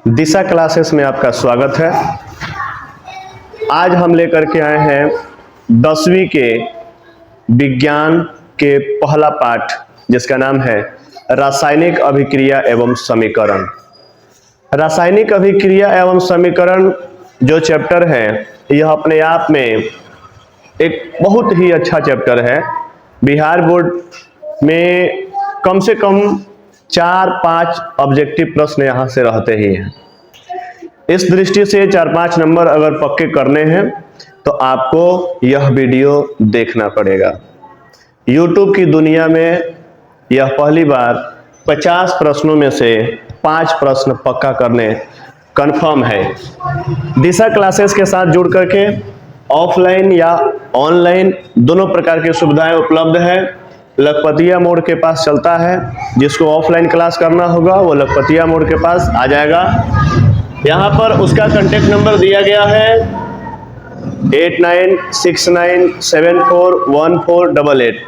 दिशा classes में आपका स्वागत है। आज हम लेकर के आए हैं 10वीं के विज्ञान के पहला पाठ, जिसका नाम है रासायनिक अभिक्रिया एवं समीकरण। रासायनिक अभिक्रिया एवं समीकरण जो चैप्टर है, यह अपने आप में एक बहुत ही अच्छा चैप्टर है। बिहार बोर्ड में कम से कम 4-5 ऑब्जेक्टिव प्रश्न यहाँ से रहते ही हैं। इस दृष्टि से 4-5 नंबर अगर पक्के करने हैं तो आपको यह वीडियो देखना पड़ेगा। YouTube की दुनिया में यह पहली बार 50 प्रश्नों में से 5 प्रश्न पक्का करने कंफर्म है। दिशा क्लासेस के साथ जुड़ करके ऑफलाइन या ऑनलाइन दोनों प्रकार की सुविधाएं उपलब्ध है। लखपतिया मोड़ के पास चलता है, जिसको ऑफलाइन क्लास करना होगा वो लखपतिया मोड़ के पास आ जाएगा। यहाँ पर उसका कांटेक्ट नंबर दिया गया है 8969741488।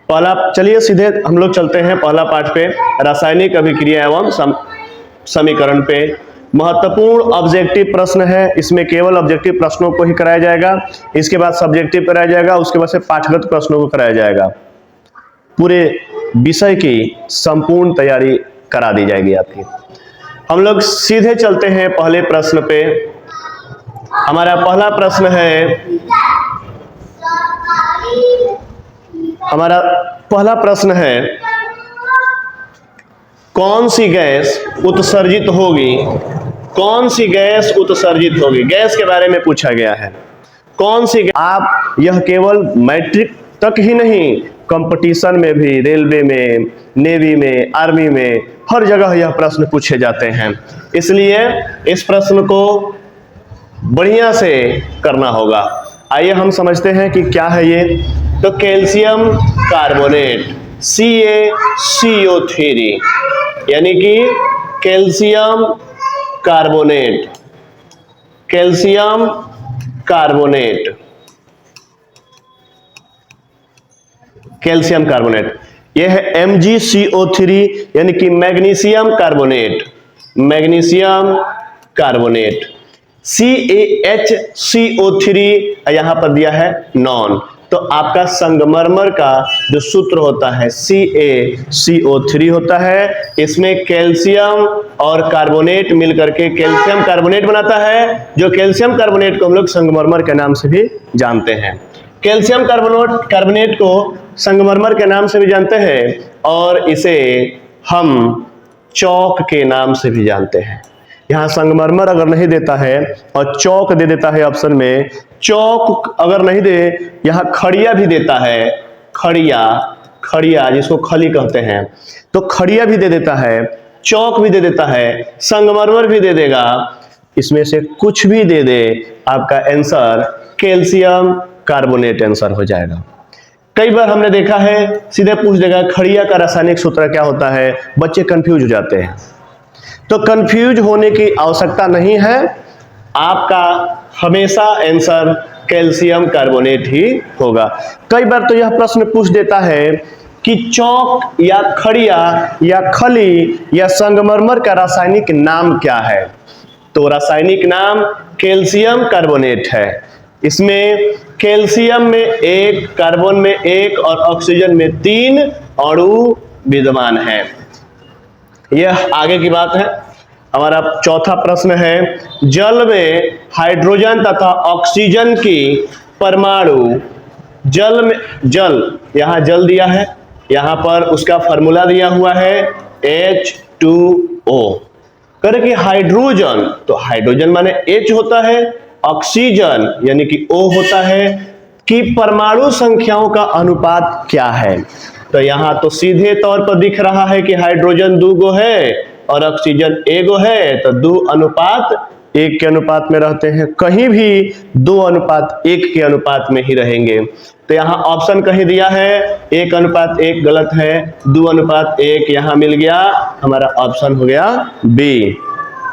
पहला, चलिए सीधे हम लोग चलते हैं पहला पाठ पे, रासायनिक अभिक्रिया एवं समीकरण पे। महत्वपूर्ण ऑब्जेक्टिव प्रश्न है, इसमें केवल ऑब्जेक्टिव प्रश्नों को ही कराया जाएगा। इसके बाद सब्जेक्टिव कराया जाएगा, उसके बाद से पाठगत प्रश्नों को कराया जाएगा। पूरे विषय की संपूर्ण तैयारी करा दी जाएगी आपकी। हम लोग सीधे चलते हैं पहले प्रश्न पे। हमारा पहला प्रश्न है, कौन सी गैस उत्सर्जित होगी? कौन सी गैस उत्सर्जित होगी? गैस के बारे में पूछा गया है। कौन सी गैस? आप यह केवल मैट्रिक तक ही नहीं, कंपटीशन में भी, रेलवे में, नेवी में, आर्मी में, हर जगह यह प्रश्न पूछे जाते हैं। इसलिए इस प्रश्न को बढ़िया से करना होगा। आइए हम समझते हैं कि क्या है ये। तो कैल्शियम कार्बोनेट CaCO3, यानी कि calcium carbonate. Calcium carbonate, calcium carbonate, यह है MgCO3, यानी कि magnesium carbonate. Magnesium carbonate CaHCO3 यहां पर दिया है नॉन। तो आपका संगमरमर का जो सूत्र होता है CaCO3 होता है। इसमें कैल्शियम और कार्बोनेट मिलकर के कैल्शियम कार्बोनेट बनाता है, जो कैल्शियम कार्बोनेट को हम लोग संगमरमर के नाम से भी जानते हैं। कैल्शियम कार्बोनेट को संगमरमर के नाम से भी जानते हैं, और इसे हम चौक के नाम से भी जानते हैं। यहाँ संगमरमर अगर नहीं देता है और चौक दे देता है ऑप्शन में, चौक अगर नहीं दे, यहाँ खड़िया भी देता है। खड़िया जिसको खली कहते हैं, तो खड़िया भी दे देता है, चौक भी दे देता है, संगमरमर भी दे देगा। इसमें से कुछ भी दे दे, आपका आंसर कैल्शियम कार्बोनेट आंसर हो जाएगा। कई बार हमने देखा है सीधे पूछ देगा खड़िया का रासायनिक सूत्र क्या होता है, बच्चे कंफ्यूज हो जाते हैं। तो कंफ्यूज होने की आवश्यकता नहीं है, आपका हमेशा आंसर कैल्शियम कार्बोनेट ही होगा। कई बार तो यह प्रश्न पूछ देता है कि चौक या खड़िया या खली या संगमरमर का रासायनिक नाम क्या है। तो रासायनिक नाम कैल्शियम कार्बोनेट है। इसमें कैल्शियम में 1, कार्बन में 1 और ऑक्सीजन में 3 अणु विद्यमान है। यह आगे की बात है। हमारा चौथा प्रश्न है, जल में हाइड्रोजन तथा ऑक्सीजन की परमाणु, यहाँ जल दिया है, यहाँ पर उसका फॉर्मूला दिया हुआ है H2O। करे कि हाइड्रोजन, तो हाइड्रोजन माने H होता है, ऑक्सीजन यानी कि O होता है, कि परमाणु संख्याओं का अनुपात क्या है। तो यहाँ तो सीधे तौर पर दिख रहा है कि हाइड्रोजन 2 गो है और ऑक्सीजन 1 गो है, तो 2:1 के अनुपात में रहते हैं। कहीं भी 2:1 के अनुपात में ही रहेंगे। तो यहाँ ऑप्शन कहीं दिया है 1:1 गलत है, 2:1 यहाँ मिल गया, हमारा ऑप्शन हो गया B।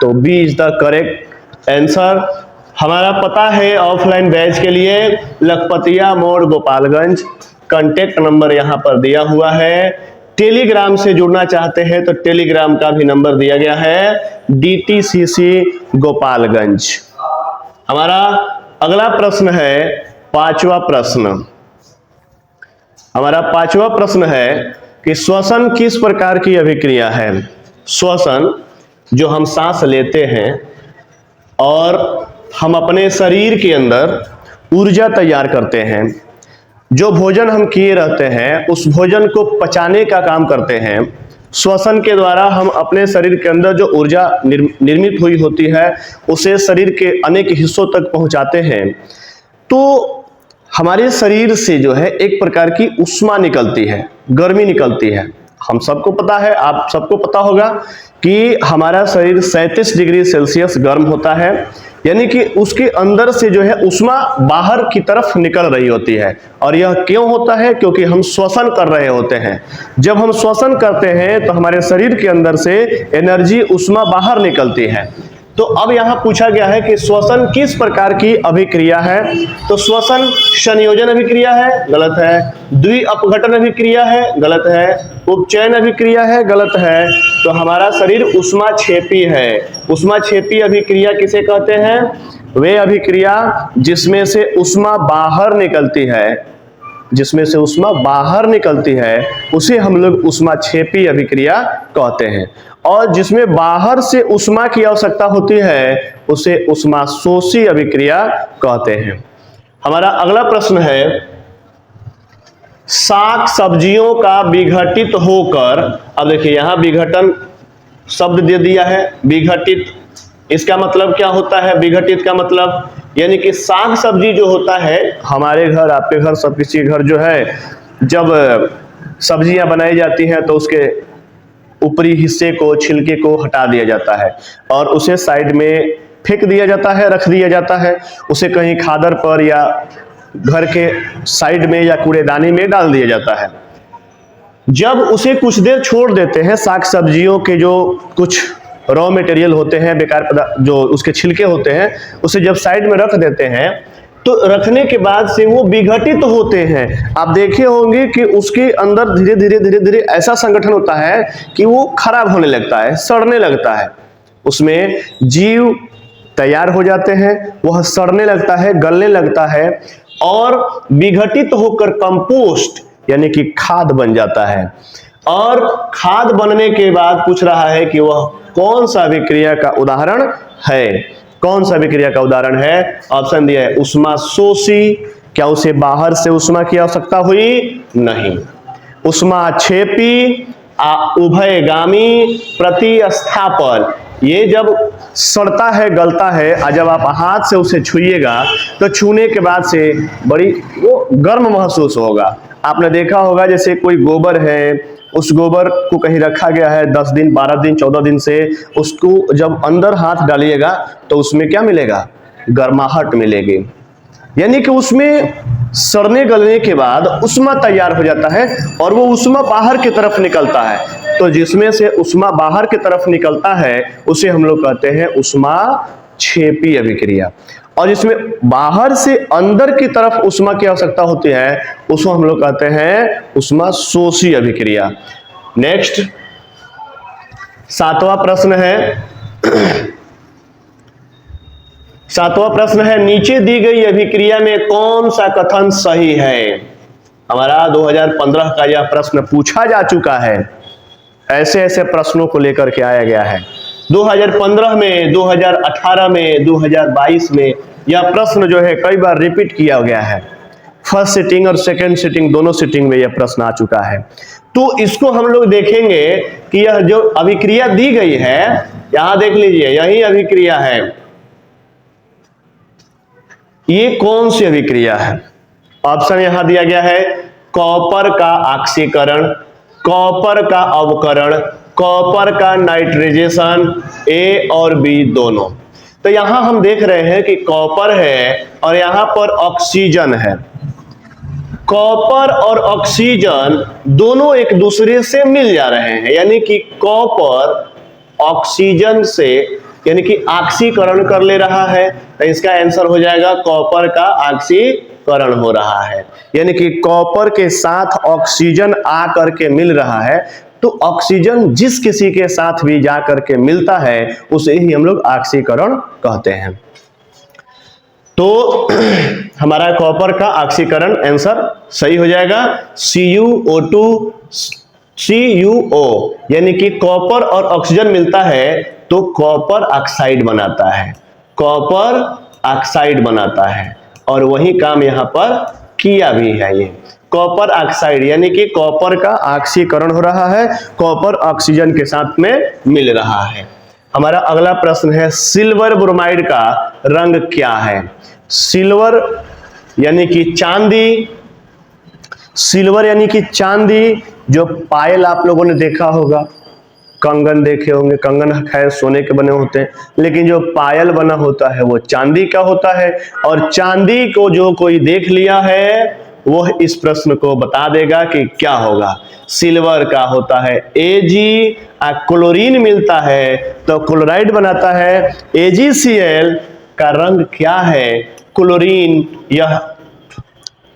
तो B is the correct answer. हमारा पता है ऑफलाइन बैच के लिए लखपतिया मोड़ गोपालगंज, कांटेक्ट नंबर यहाँ पर दिया हुआ है टेलीग्राम से जुड़ना चाहते हैं तो टेलीग्राम का भी नंबर दिया गया है, DTCC गोपालगंज। हमारा अगला प्रश्न है पांचवा प्रश्न। हमारा पांचवा प्रश्न है कि श्वसन किस प्रकार की अभिक्रिया है। श्वसन जो हम सांस लेते हैं और हम अपने शरीर के अंदर ऊर्जा तैयार करते हैं, जो भोजन हम किए रहते हैं उस भोजन को पचाने का काम करते हैं। श्वसन के द्वारा हम अपने शरीर के अंदर जो ऊर्जा निर्मित हुई होती है उसे शरीर के अनेक हिस्सों तक पहुंचाते हैं। तो हमारे शरीर से जो है एक प्रकार की ऊष्मा निकलती है, गर्मी निकलती है। हम सबको पता है, आप सबको पता होगा कि हमारा शरीर 37 डिग्री सेल्सियस गर्म होता है, यानी कि उसके अंदर से जो है ऊष्मा बाहर की तरफ निकल रही होती है। और यह क्यों होता है? क्योंकि हम श्वसन कर रहे होते हैं। जब हम श्वसन करते हैं तो हमारे शरीर के अंदर से एनर्जी, ऊष्मा बाहर निकलती है। तो अब यहां पूछा गया है कि श्वसन किस प्रकार की अभिक्रिया है। तो श्वसन संयोजन अभिक्रिया है, गलत है। द्विअपघटन अभिक्रिया है, गलत है। उपचयन अभिक्रिया है, गलत है। तो हमारा शरीर ऊष्माक्षेपी है। ऊष्माक्षेपी अभिक्रिया किसे कहते हैं? वे अभिक्रिया जिसमें से ऊष्मा बाहर निकलती है, जिसमें से ऊष्मा बाहर निकलती है उसे हम लोग ऊष्माक्षेपी अभिक्रिया कहते हैं। और जिसमें बाहर से ऊष्मा की आवश्यकता होती है उसे ऊष्माशोषी अभिक्रिया कहते हैं। हमारा अगला प्रश्न है, शाक सब्जियों का विघटित होकर, अब देखिए यहां विघटन शब्द दे दिया है, विघटित, इसका मतलब क्या होता है? विघटित का मतलब यानी कि साग सब्जी जो होता है, हमारे घर, आपके घर, सब किसी घर जो है, जब सब्जियां बनाई जाती हैं तो उसके ऊपरी हिस्से को, छिलके को हटा दिया जाता है और उसे साइड में फेंक दिया जाता है, रख दिया जाता है। उसे कहीं खादर पर या घर के साइड में या कूड़ेदानी में डाल दिया जाता है। जब उसे कुछ देर छोड़ देते हैं, साग सब्जियों के जो कुछ रॉ मटेरियल होते हैं, बेकार पदार्थ जो उसके छिलके होते हैं, उसे जब साइड में रख देते हैं तो रखने के बाद से वो विघटित होते हैं। आप देखे होंगे कि उसके अंदर धीरे धीरे धीरे धीरे ऐसा संगठन होता है कि वो खराब होने लगता है, सड़ने लगता है। उसमें जीव तैयार हो जाते हैं, वह सड़ने लगता है, गलने लगता है और विघटित होकर कंपोस्ट यानी कि खाद बन जाता है। और खाद बनने के बाद पूछ रहा है कि वह कौन सा अभिक्रिया का उदाहरण है। कौन सा अभिक्रिया का उदाहरण है? ऑप्शन दिया है ऊष्माशोषी। क्या उसे बाहर से ऊष्मा की आवश्यकता हुई? नहीं। ऊष्माक्षेपी, उभयगामी, प्रतिस्थापन, ये जब सड़ता है, गलता है और जब आप हाथ से उसे छुइएगा तो छूने के बाद से बड़ी वो गर्म महसूस होगा। आपने देखा होगा जैसे कोई गोबर है, उस गोबर को कहीं रखा गया है 10 दिन, 12 दिन, 14 दिन से, उसको जब अंदर हाथ डालिएगा तो उसमें क्या मिलेगा? गर्माहट मिलेगी। यानी कि उसमें सड़ने गलने के बाद ऊष्मा तैयार हो जाता है और वो ऊष्मा बाहर की तरफ निकलता है। तो जिसमें से ऊष्मा बाहर की तरफ निकलता है उसे हम लोग कहते हैं ऊष्माक्षेपी अभिक्रिया। और जिसमें बाहर से अंदर की तरफ ऊष्मा की आवश्यकता होती है उसको हम लोग कहते हैं ऊष्माशोषी अभिक्रिया। नेक्स्ट, 7वां प्रश्न है। 7वां प्रश्न है, नीचे दी गई अभिक्रिया में कौन सा कथन सही है? हमारा 2015 का यह प्रश्न पूछा जा चुका है। ऐसे ऐसे प्रश्नों को लेकर के आया गया है 2015 में, 2018 में, 2022 में। यह प्रश्न जो है कई बार रिपीट किया गया है। फर्स्ट सिटिंग और सेकंड सिटिंग, दोनों सिटिंग में यह प्रश्न आ चुका है। तो इसको हम लोग देखेंगे कि यह जो अभिक्रिया दी गई है, यहां देख लीजिए, यही अभिक्रिया है। ये कौन सी अभिक्रिया है? ऑप्शन यहां दिया गया है, कॉपर का ऑक्सीकरण, कॉपर का अवकरण, कॉपर का नाइट्रेजेशन, ए और बी दोनों। तो यहां हम देख रहे हैं कि कॉपर है और यहां पर ऑक्सीजन है। कॉपर और ऑक्सीजन दोनों एक दूसरे से मिल जा रहे हैं, यानी कि कॉपर ऑक्सीजन से यानी कि ऑक्सीकरण कर ले रहा है। तो इसका आंसर हो जाएगा कॉपर का ऑक्सीकरण। करण हो रहा है, यानी कि कॉपर के साथ ऑक्सीजन आ करके मिल रहा है, तो ऑक्सीजन जिस किसी के साथ भी जा करके मिलता है उसे ही हम लोग ऑक्सीकरण कहते हैं। तो हमारा कॉपर का ऑक्सीकरण आंसर सही हो जाएगा CuO2 CuO, यानी कि कॉपर और ऑक्सीजन मिलता है तो कॉपर ऑक्साइड बनाता है, कॉपर ऑक्साइड बनाता है, और वही काम यहां पर किया भी है। ये कॉपर ऑक्साइड यानी कि कॉपर का ऑक्सीकरण हो रहा है, कॉपर ऑक्सीजन के साथ में मिल रहा है। हमारा अगला प्रश्न है सिल्वर ब्रोमाइड का रंग क्या है? सिल्वर यानी कि चांदी, सिल्वर यानी कि चांदी, जो पायल आप लोगों ने देखा होगा, कंगन देखे होंगे, कंगन खैर सोने के बने होते हैं, लेकिन जो पायल बना होता है वो चांदी का होता है, और चांदी को जो कोई देख लिया है वह इस प्रश्न को बता देगा कि क्या होगा। सिल्वर का होता है Ag, क्लोरीन मिलता है तो क्लोराइड बनाता है। AgCl का रंग क्या है? क्लोरीन, यह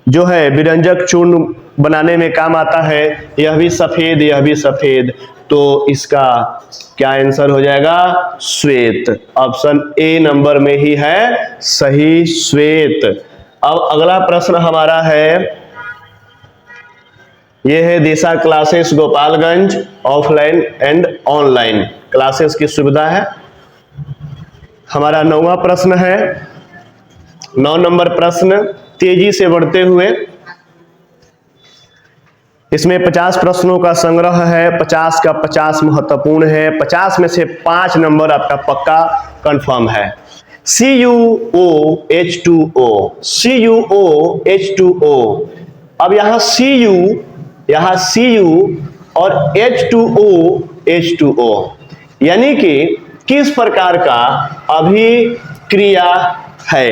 जो है विरंजक चूर्ण बनाने में काम आता है, यह भी सफेद, यह भी सफेद, तो इसका क्या आंसर हो जाएगा? श्वेत। ऑप्शन ए नंबर में ही है सही, श्वेत। अब अगला प्रश्न हमारा है, यह है Disha classes Gopalganj, offline and online classes की सुविधा है। हमारा 9वां प्रश्न है, 9 नंबर प्रश्न, तेजी से बढ़ते हुए। इसमें 50 प्रश्नों का संग्रह है, 50 का 50 महत्वपूर्ण है, 50 में से 5 नंबर आपका पक्का कंफर्म है। CuOH2O, CuOH2O। अब यहाँ Cu और H2O, यानी कि किस प्रकार का अभिक्रिया है?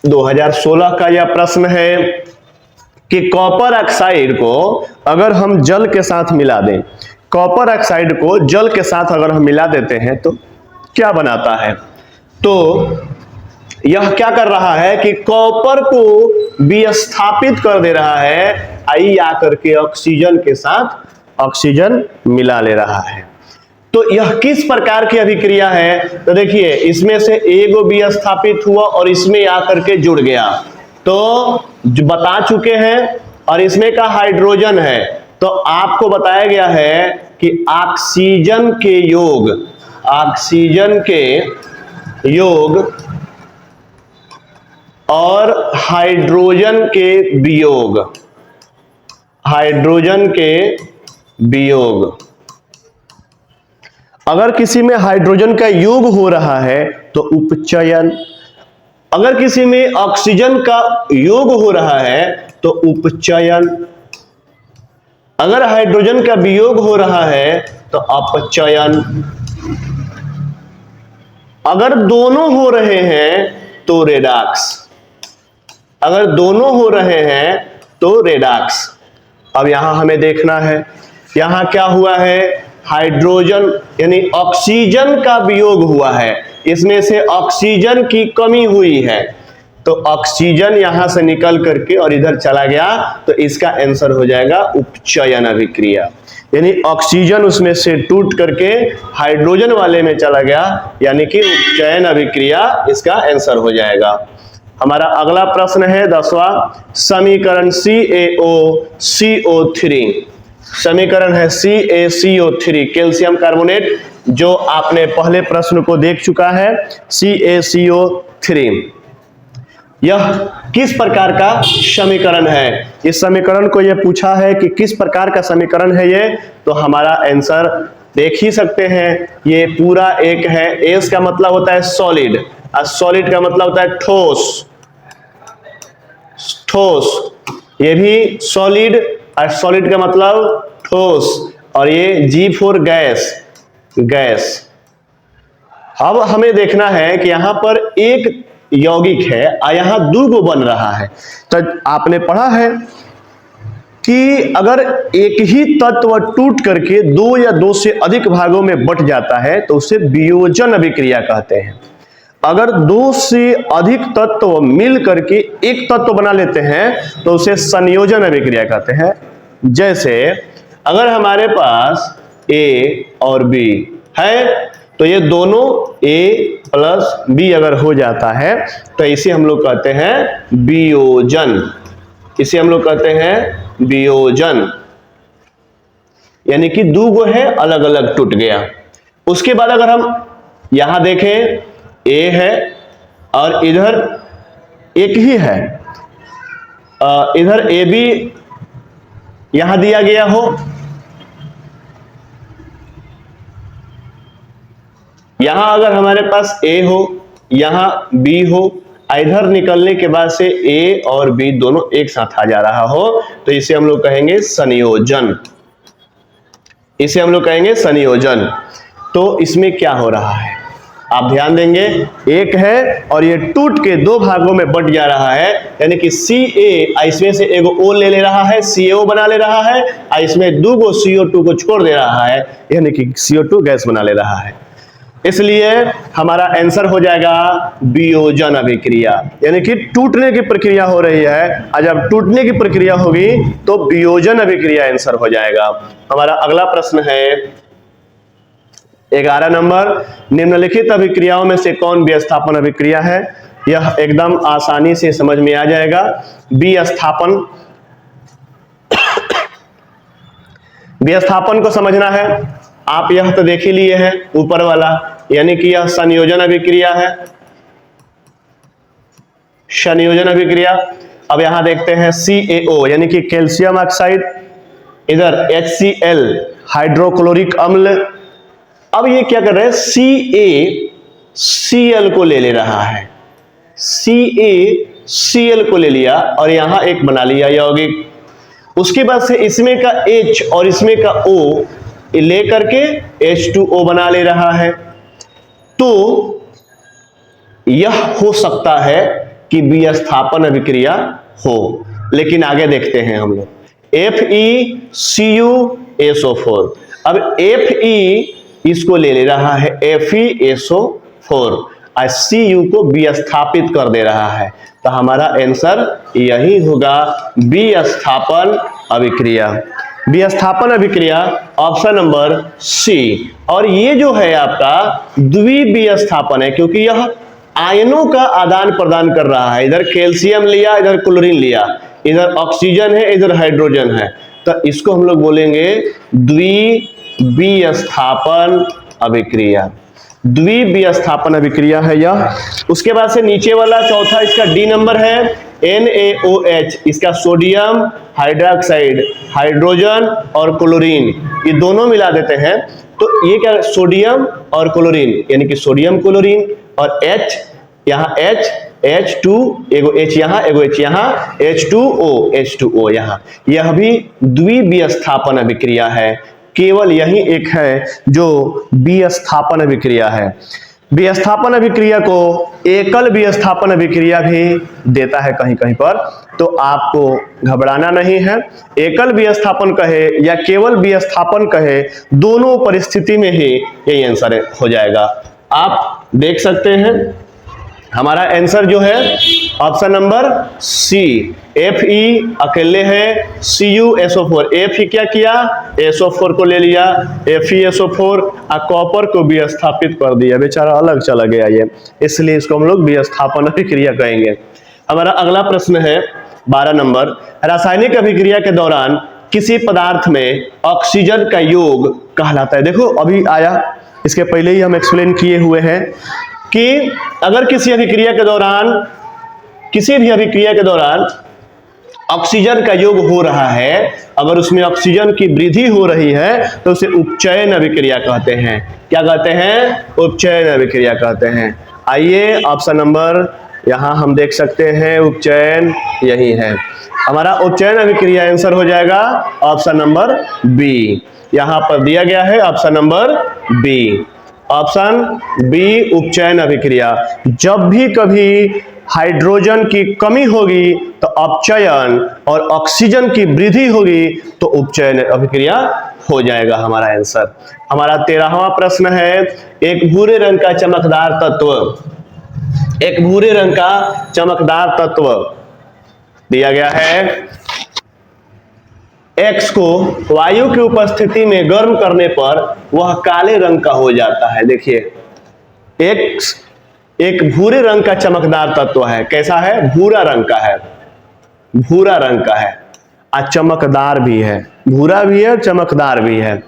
2016 का यह प्रश्न है कि कॉपर ऑक्साइड को अगर हम जल के साथ मिला दें, कॉपर ऑक्साइड को जल के साथ अगर हम मिला देते हैं तो क्या बनाता है? तो यह क्या कर रहा है कि कॉपर को विस्थापित कर दे रहा है, आई आकर के ऑक्सीजन के साथ ऑक्सीजन मिला ले रहा है। तो यह किस प्रकार की अभिक्रिया है? तो देखिए, इसमें से एगो विस्थापित हुआ और इसमें आकर के जुड़ गया, तो जो बता चुके हैं, और इसमें का हाइड्रोजन है, तो आपको बताया गया है कि ऑक्सीजन के योग और हाइड्रोजन के वियोग, अगर किसी में हाइड्रोजन का योग हो रहा है तो उपचयन, अगर किसी में ऑक्सीजन का योग हो रहा है तो उपचयन, अगर हाइड्रोजन का वियोग हो रहा है तो अपचयन, अगर दोनों हो रहे हैं तो रेडॉक्स, अगर दोनों हो रहे हैं तो रेडॉक्स। अब यहां हमें देखना है, यहां क्या हुआ है? हाइड्रोजन यानी ऑक्सीजन का वियोग हुआ है, इसमें से ऑक्सीजन की कमी हुई है, तो ऑक्सीजन यहां से निकल करके और इधर चला गया, तो इसका आंसर हो जाएगा उपचयन अभिक्रिया, यानी ऑक्सीजन उसमें से टूट करके हाइड्रोजन वाले में चला गया, यानी कि उपचयन अभिक्रिया इसका आंसर हो जाएगा। हमारा अगला प्रश्न है 10वां, समीकरण CaOCO3, समीकरण है CaCO3, कैल्शियम कार्बोनेट, जो आपने पहले प्रश्न को देख चुका है, CaCO3। यह किस प्रकार का समीकरण है? इस समीकरण को यह पूछा है कि किस प्रकार का समीकरण है ये, तो हमारा आंसर देख ही सकते हैं, ये पूरा एक है। एस का मतलब होता है सॉलिड, और सॉलिड का मतलब होता है ठोस, ये भी सॉलिड, और सॉलिड का मतलब ठोस, और ये G4 गैस। अब हमें देखना है कि यहां पर एक यौगिक है और यहां दो गो बन रहा है, तो आपने पढ़ा है कि अगर एक ही तत्व टूट करके 2 या 2 से अधिक भागों में बट जाता है तो उसे वियोजन अभिक्रिया कहते हैं। अगर दो से अधिक तत्व मिल करके एक तत्व बना लेते हैं तो उसे संयोजन अभिक्रिया कहते हैं। जैसे अगर हमारे पास A और B है तो ये दोनों A प्लस B अगर हो जाता है तो इसे हम लोग कहते हैं वियोजन। इसे हम लोग कहते हैं वियोजन, यानी कि दो गो है अलग अलग टूट गया। उसके बाद अगर हम यहां देखें A है और इधर एक ही है, इधर AB यहां दिया गया हो, यहां अगर हमारे पास A हो यहां B हो, इधर निकलने के बाद से A और B दोनों एक साथ आ जा रहा हो तो इसे हम लोग कहेंगे संयोजन। इसे हम लोग कहेंगे संयोजन। तो इसमें क्या हो रहा है आप ध्यान देंगे, एक है और ये टूट के दो भागों में बट जा रहा है, यानी कि Ca इसमें से एक O ले रहा है, CaO बना ले रहा है, इसमें दो गो CO2 को छोड़ दे रहा है, यानी कि CO2 गैस बना ले रहा है। इसलिए हमारा आंसर हो जाएगा वियोजन अभिक्रिया, यानी कि टूटने की प्रक्रिया हो रही है और जब टूटने की प्रक्रिया होगी तो वियोजन अभिक्रिया आंसर हो जाएगा। हमारा अगला प्रश्न है 11 नंबर, निम्नलिखित अभिक्रियाओं में से कौन विस्थापन अभिक्रिया है? यह एकदम आसानी से समझ में आ जाएगा। विस्थापन, विस्थापन को समझना है, आप यह तो देख ही लिए हैं ऊपर वाला, यानी कि यह संयोजन अभिक्रिया है, संयोजन अभिक्रिया। अब यहां देखते हैं CaO यानी कि कैल्शियम ऑक्साइड, इधर HCl हाइड्रोक्लोरिक अम्ल। अब ये क्या कर रहे हैं, CaCl को ले रहा है, CaCl को ले लिया और यहां एक बना लिया यौगिक। उसके बाद से इसमें का H और इसमें का O लेकर के H2O बना ले रहा है। तो यह हो सकता है कि विस्थापन अभिक्रिया हो, लेकिन आगे देखते हैं हम लोग। FeCuSO4, अब Fe इसको ले रहा है FeSO4 और Cu को विस्थापित कर दे रहा है, तो हमारा आंसर यही होगा विस्थापन अभिक्रिया। विस्थापन अभिक्रिया ऑप्शन नंबर C। और ये जो है आपका द्विविस्थापन है, क्योंकि यह आयनों का आदान प्रदान कर रहा है। इधर कैल्शियम लिया, इधर क्लोरीन लिया, इधर ऑक्सीजन है, इधर हाइड्रोजन है, तो इसको हम लोग बोलेंगे द्विविस्थापन अभिक्रिया। द्विविस्थापन अभिक्रिया है यह। उसके बाद से नीचे वाला चौथा इसका D नंबर है NaOH, इसका सोडियम हाइड्रोक्साइड, हाइड्रोजन और क्लोरीन ये दोनों मिला देते हैं तो ये क्या, सोडियम और क्लोरीन, यानी कि सोडियम क्लोरीन और H यहाँ H2 एगो H यहाँ एगो H यहाँ, H2O यहाँ, यह भी द्विविस्थापन अभिक्रिया है। केवल यही एक है जो विस्थापन अभिक्रिया है। विस्थापन अभिक्रिया को एकल विस्थापन अभिक्रिया भी देता है कहीं कहीं पर, तो आपको घबराना नहीं है। एकल विस्थापन कहे या केवल विस्थापन कहे, दोनों परिस्थिति में ही यही आंसर हो जाएगा। आप देख सकते हैं हमारा आंसर जो है ऑप्शन नंबर C, Fe अकेले है, CuSO4, Fe क्या किया, SO4 को ले लिया, FeSO4 और कॉपर को विस्थापित कर दिया, बेचारा अलग चला गया ये, इसलिए इसको हम लोग विस्थापन अभिक्रिया कहेंगे। हमारा अगला प्रश्न है 12 नंबर, रासायनिक अभिक्रिया के दौरान किसी पदार्थ में ऑक्सीजन का योग कहलाता है। देखो अभी आया, इसके पहले ही हम एक्सप्लेन किए हुए हैं कि अगर किसी अभिक्रिया के दौरान, किसी भी अभिक्रिया के दौरान ऑक्सीजन का योग हो रहा है, अगर उसमें ऑक्सीजन की वृद्धि हो रही है तो उसे उपचयन अभिक्रिया कहते हैं। क्या कहते हैं, उपचयन अभिक्रिया कहते हैं। आइए ऑप्शन नंबर यहां हम देख सकते हैं, उपचयन यही है हमारा। उपचयन अभिक्रिया आंसर हो जाएगा ऑप्शन नंबर B, यहां पर दिया गया है option number B, option B उपचयन अभिक्रिया। जब भी कभी हाइड्रोजन की कमी होगी तो अपचयन और ऑक्सीजन की वृद्धि होगी तो उपचयन अभिक्रिया हो जाएगा हमारा आंसर। हमारा 13वां प्रश्न है, एक भूरे रंग का चमकदार तत्व एक भूरे रंग का चमकदार तत्व दिया गया है। X को वायु की उपस्थिति में गर्म करने पर वह काले रंग का हो जाता है। देखिए, X एक भूरे रंग का चमकदार तत्व है। कैसा है? भूरा रंग का है, भूरा रंग का है और चमकदार भी है। भूरा भी है, चमकदार भी है।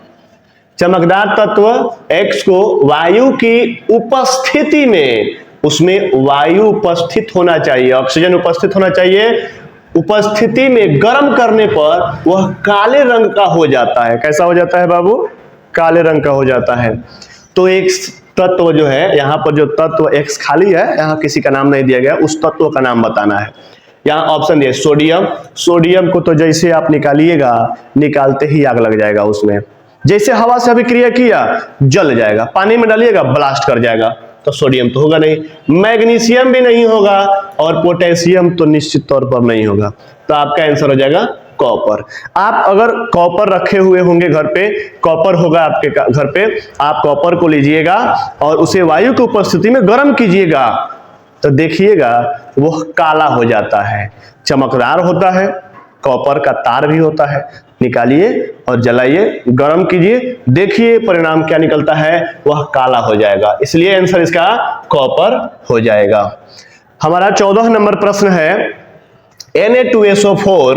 चमकदार तत्व X को वायु की उपस्थिति में, उसमें वायु उपस्थित होना चाहिए, ऑक्सीजन उपस्थित होना चाहिए, उपस्थिति में गर्म करने पर वह काले रंग का हो जाता है। कैसा हो जाता है बाबू? काले रंग का हो जाता है। तो एक तत्व जो है, यहाँ पर जो तत्व X खाली है, यहाँ किसी का नाम नहीं दिया गया, उस तत्व का नाम बताना है। यहाँ ऑप्शन दिया सोडियम। सोडियम को तो जैसे आप निकालिएगा, निकालते ही आग लग जाएगा उसमें। जैसे हवा से अभिक्रिया किया, जल जाएगा। पानी में डालिएगा, ब्लास्ट कर जाएगा। तो सोडियम तो होगा नहीं। मैग्नीशियम भी नहीं होगा और पोटेशियम तो निश्चित तौर पर नहीं होगा। तो आपका आंसर हो जाएगा कॉपर। आप अगर कॉपर रखे हुए होंगे घर पे, कॉपर होगा आपके घर पे, आप कॉपर को लीजिएगा और उसे वायु की उपस्थिति में गर्म कीजिएगा, तो देखिएगा वो काला हो जाता है। चमकदार होता है, कॉपर का तार भी होता है। निकालिए और जलाइए, गर्म कीजिए, देखिए परिणाम क्या निकलता है, वह काला हो जाएगा। इसलिए आंसर इसका कॉपर हो जाएगा। हमारा 14 नंबर प्रश्न है Na2SO4,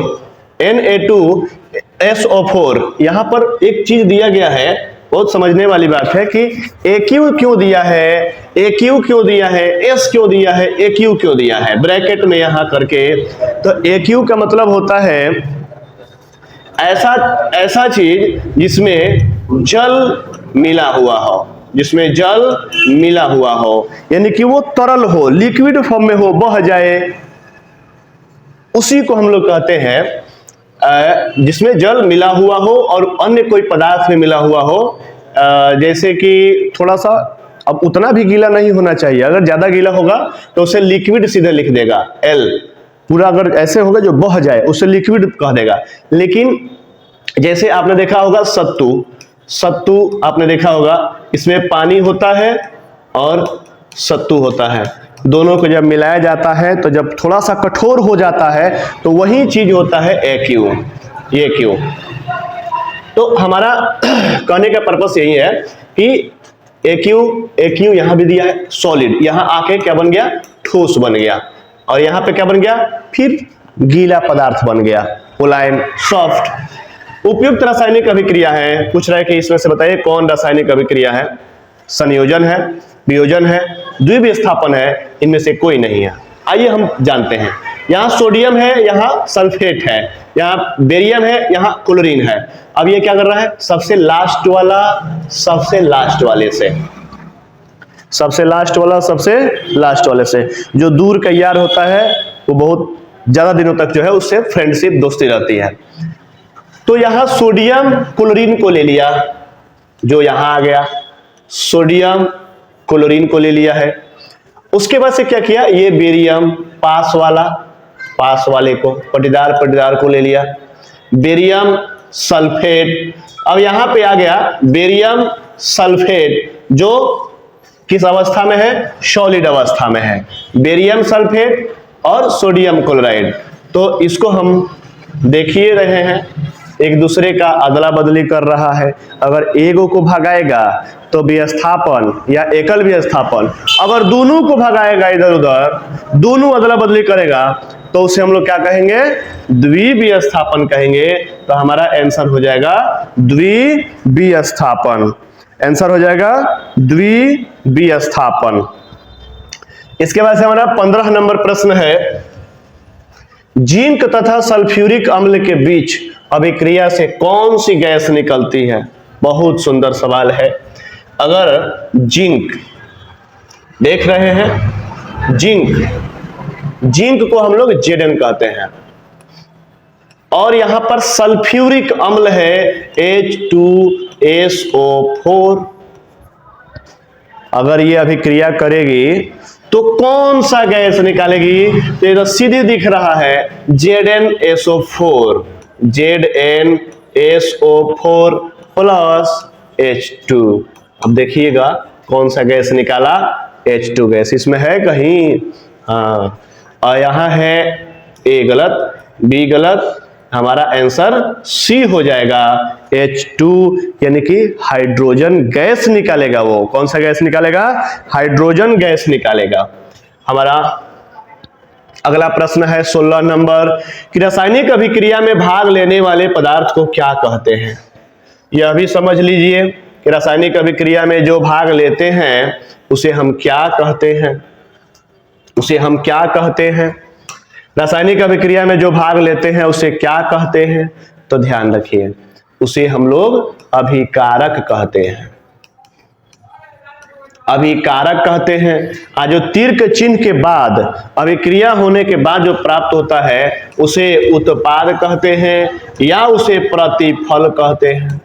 Na2SO4। यहां पर एक चीज दिया गया है, बहुत समझने वाली बात है कि AQ क्यों दिया है, AQ क्यों दिया है, S क्यों दिया है, AQ क्यों दिया है ब्रैकेट में यहां करके। तो AQ का मतलब होता है ऐसा चीज जिसमें जल मिला हुआ हो, जिसमें जल मिला हुआ हो, यानी कि वो तरल हो, लिक्विड फॉर्म में हो, बह जाए, उसी को हम लोग कहते हैं जिसमें जल मिला हुआ हो और अन्य कोई पदार्थ में मिला हुआ हो। जैसे कि थोड़ा सा, अब उतना भी गीला नहीं होना चाहिए, अगर ज्यादा गीला होगा तो उसे लिक्विड सीधे लिख देगा L। पूरा अगर ऐसे होगा जो बह जाए उसे लिक्विड कह देगा। लेकिन जैसे आपने देखा होगा सत्तू, सत्तू आपने देखा होगा, इसमें पानी होता है और सत्तू होता है, दोनों को जब मिलाया जाता है तो जब थोड़ा सा कठोर हो जाता है तो वही चीज होता है AQ, ये क्यों। तो हमारा कहने का पर्पस यही है कि AQ यहां भी दिया है सॉलिड, यहां आके क्या बन गया, ठोस बन गया, और यहां पे क्या बन गया, फिर गीला पदार्थ बन गया, मुलायम, सॉफ्ट। उपयुक्त रासायनिक अभिक्रिया है, पूछ रहा है कि इसमें से बताइए कौन रासायनिक अभिक्रिया है। संयोजन है, वियोजन है, द्विविस्थापन है, इनमें से कोई नहीं है। आइए हम जानते हैं। यहाँ सोडियम है, यहाँ सल्फेट है, यहाँ बेरियम है, यहाँ क्लोरीन है। अब ये क्या कर रहा है, सबसे लास्ट वाला सबसे लास्ट वाले से, सबसे लास्ट वाला सबसे लास्ट वाले से जो दूर का यार होता है वो बहुत ज्यादा दिनों तक जो है उससे फ्रेंडशिप, दोस्ती रहती है। तो यहां सोडियम क्लोरीन को ले लिया, जो यहां आ गया, सोडियम क्लोरीन को ले लिया है। उसके बाद से क्या किया, ये बेरियम पास वाले को, पटीदार को ले लिया, बेरियम सल्फेट। अब यहां पे आ गया बेरियम सल्फेट, जो किस अवस्था में है, सॉलिड अवस्था में है, बेरियम सल्फेट और सोडियम क्लोराइड। तो इसको हम देखिए रहे हैं, एक दूसरे का अदला बदली कर रहा है। अगर एगो को भगाएगा तो विस्थापन या एकल विस्थापन, अगर दोनों को भगाएगा इधर उधर, दोनों अदला बदली करेगा तो उसे हम लोग क्या कहेंगे, द्विविस्थापन कहेंगे। तो हमारा आंसर हो जाएगा द्विविस्थापन, आंसर हो जाएगा द्विविस्थापन। इसके बाद से हमारा 15 नंबर प्रश्न है, जिंक तथा सल्फ्यूरिक अम्ल के बीच अभिक्रिया से कौन सी गैस निकलती है। बहुत सुंदर सवाल है। अगर जिंक देख रहे हैं, जिंक को हम लोग Zn कहते हैं, और यहां पर सल्फ्यूरिक अम्ल है H2SO4। अगर ये अभिक्रिया करेगी तो कौन सा गैस निकालेगी, तो ये तो सीधे दिख रहा है ZnSO4, ZnSO4 प्लस H2। अब देखिएगा कौन सा गैस निकाला, H2 गैस। इसमें है कहीं? हाँ, और यहाँ है ए गलत, बी गलत, हमारा आंसर सी हो जाएगा H2, यानी कि हाइड्रोजन गैस निकालेगा। वो कौन सा गैस निकालेगा? हाइड्रोजन गैस निकालेगा। हमारा अगला प्रश्न है 16 नंबर कि रासायनिक अभिक्रिया में भाग लेने वाले पदार्थ को क्या कहते हैं? यह भी समझ लीजिए कि रासायनिक अभिक्रिया में जो भाग लेते हैं उसे हम क्या कहते हैं? उसे हम क्या कहते हैं? रासायनिक अभिक्रिया में जो भाग लेते हैं उसे क्या कहते हैं? तो ध्यान रखिए, उसे हम लोग अभिकारक कहते हैं। अभिकारक कहते हैं। आज जो तीर के चिन्ह के बाद अभिक्रिया होने के बाद जो प्राप्त होता है उसे उत्पाद कहते हैं, या उसे प्रतिफल कहते हैं,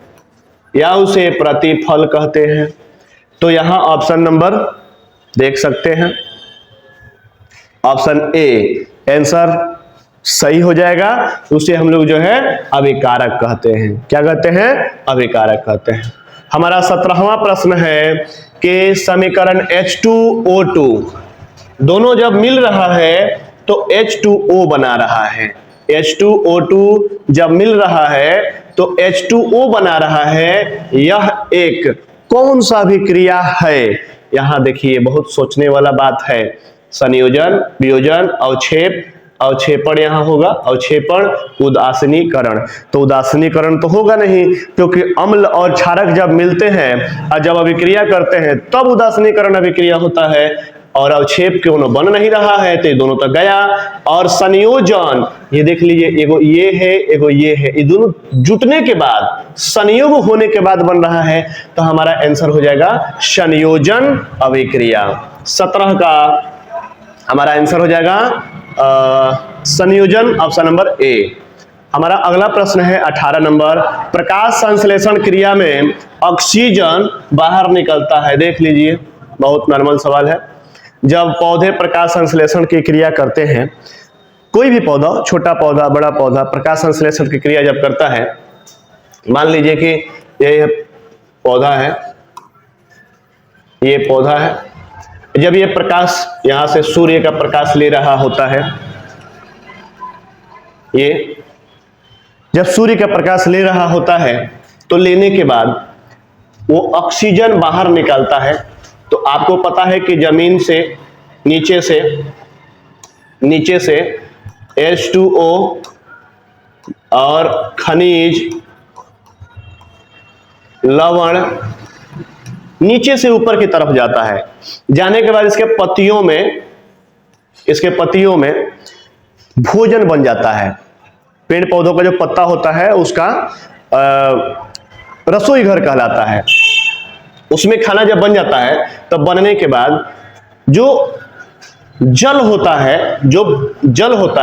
या उसे प्रतिफल कहते हैं। तो यहां ऑप्शन नंबर देख सकते हैं, ऑप्शन ए आंसर सही हो जाएगा। उसे हम लोग जो है अभिकारक कहते हैं। क्या कहते हैं? अभिकारक कहते हैं। हमारा 17वां प्रश्न है कि समीकरण H2O2 दोनों जब मिल रहा है तो H2O बना रहा है। H2O2 जब मिल रहा है तो H2O बना रहा है। यह एक कौन सा अभिक्रिया है? यहां देखिए, बहुत सोचने वाला बात है। संयोजन, वियोजन, अवक्षेप, अवक्षेपण यहां होगा, अवक्षेपण, उदासीनीकरण। तो उदासीनीकरण तो होगा नहीं, क्योंकि अम्ल और क्षारक जब मिलते हैं और जब अभिक्रिया करते हैं तब उदासीनीकरण अभिक्रिया होता है, और अवक्षेप क्यों बन नहीं रहा है, तो ये दोनों तो गया। और संयोजन, ये देख लीजिए, एगो ये है, एगो ये है, ये दोनों जुटने के बाद, संयोग होने के बाद बन रहा है, तो हमारा आंसर हो जाएगा संयोजन अभिक्रिया। 17 का हमारा आंसर हो जाएगा संयोजन, ऑप्शन नंबर ए। हमारा अगला प्रश्न है 18 नंबर, प्रकाश संश्लेषण क्रिया में ऑक्सीजन बाहर निकलता है। देख लीजिए, बहुत नॉर्मल सवाल है। जब पौधे प्रकाश संश्लेषण की क्रिया करते हैं, कोई भी पौधा, छोटा पौधा, बड़ा पौधा, प्रकाश संश्लेषण की क्रिया जब करता है, मान लीजिए कि ये पौधा है, ये पौधा है, जब ये प्रकाश यहां से सूर्य का प्रकाश ले रहा होता है, ये जब सूर्य का प्रकाश ले रहा होता है तो लेने के बाद वो ऑक्सीजन बाहर निकालता है। तो आपको पता है कि जमीन से नीचे से H2O और खनिज, लवण नीचे से ऊपर की तरफ जाता है। जाने के बाद इसके पत्तियों में भोजन बन जाता है। पेड़ पौधों का जो पत्ता होता है उसका रसोई घर कहलाता है। उसमें खाना जब बन जाता है तब बनने के बाद जो जल होता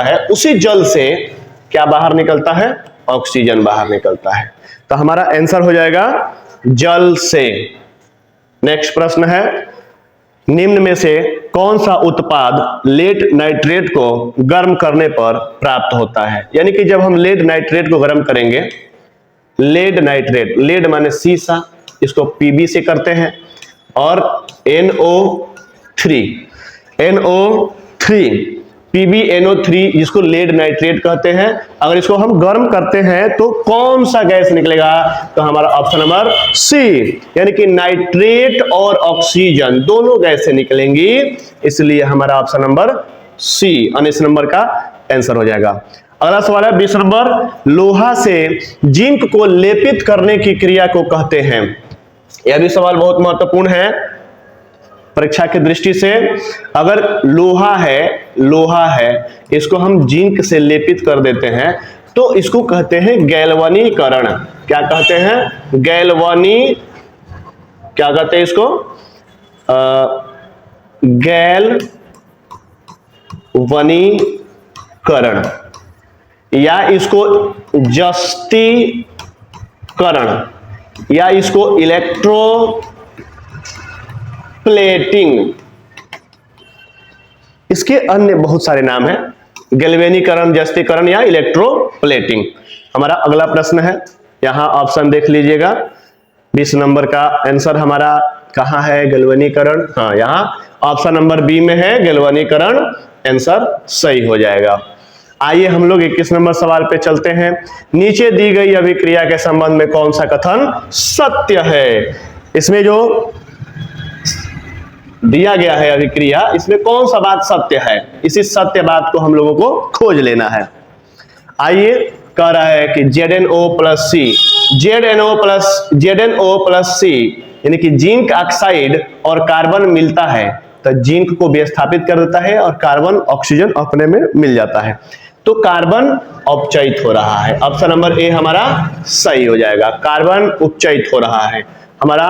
है उसी जल से क्या बाहर निकलता है? ऑक्सीजन बाहर निकलता है। तो हमारा आंसर हो जाएगा जल से। नेक्स्ट प्रश्न है, निम्न में से कौन सा उत्पाद लेड नाइट्रेट को गर्म करने पर प्राप्त होता है? यानी कि जब हम लेड नाइट्रेट को गर्म करेंगे, लेड नाइट्रेट, लेड माने सीसा, इसको Pb से करते हैं, और NO3 PbNO3 जिसको लेड नाइट्रेट कहते हैं। अगर इसको हम गर्म करते हैं तो कौन सा गैस निकलेगा? तो हमारा ऑप्शन नंबर सी, यानी कि नाइट्रेट और ऑक्सीजन दोनों गैसें निकलेंगी, इसलिए हमारा ऑप्शन नंबर सी 19 नंबर का आंसर हो जाएगा। अगला सवाल है 20 नंबर, लोहा से जिंक को लेपित करने की क्रिया को कहते हैं। यह भी सवाल बहुत महत्वपूर्ण है परीक्षा की दृष्टि से। अगर लोहा है, इसको हम जिंक से लेपित कर देते हैं तो इसको कहते हैं गैल्वनीकरण। क्या कहते हैं? क्या कहते हैं इसको? गैल्वनीकरण, या इसको जस्तीकरण, या इसको इलेक्ट्रोप्लेटिंग, इसके अन्य बहुत सारे नाम हैं, गैल्वेनीकरण, जस्तीकरण या इलेक्ट्रोप्लेटिंग। हमारा अगला प्रश्न है, यहां ऑप्शन देख लीजिएगा, 20 नंबर का आंसर हमारा कहां है? गैल्वेनीकरण। हाँ, यहां ऑप्शन नंबर बी में है गैल्वेनीकरण, आंसर सही हो जाएगा। आइए हम लोग 21 नंबर सवाल पे चलते हैं। नीचे दी गई अभिक्रिया के संबंध में कौन सा कथन सत्य है? इसमें जो दिया गया है अभिक्रिया, इसमें कौन सा बात सत्य है? इसी सत्य बात को हम लोगों को खोज लेना है। आइए, कह रहा है कि ZnO प्लस सी, ZnO प्लस सी यानी कि जिंक ऑक्साइड और कार्बन मिलता है तो जिंक को विस्थापित कर देता है और कार्बन ऑक्सीजन अपने में मिल जाता है, तो कार्बन अपचयित हो रहा है। ऑप्शन नंबर ए हमारा सही हो जाएगा, कार्बन उपचयित हो रहा है। हमारा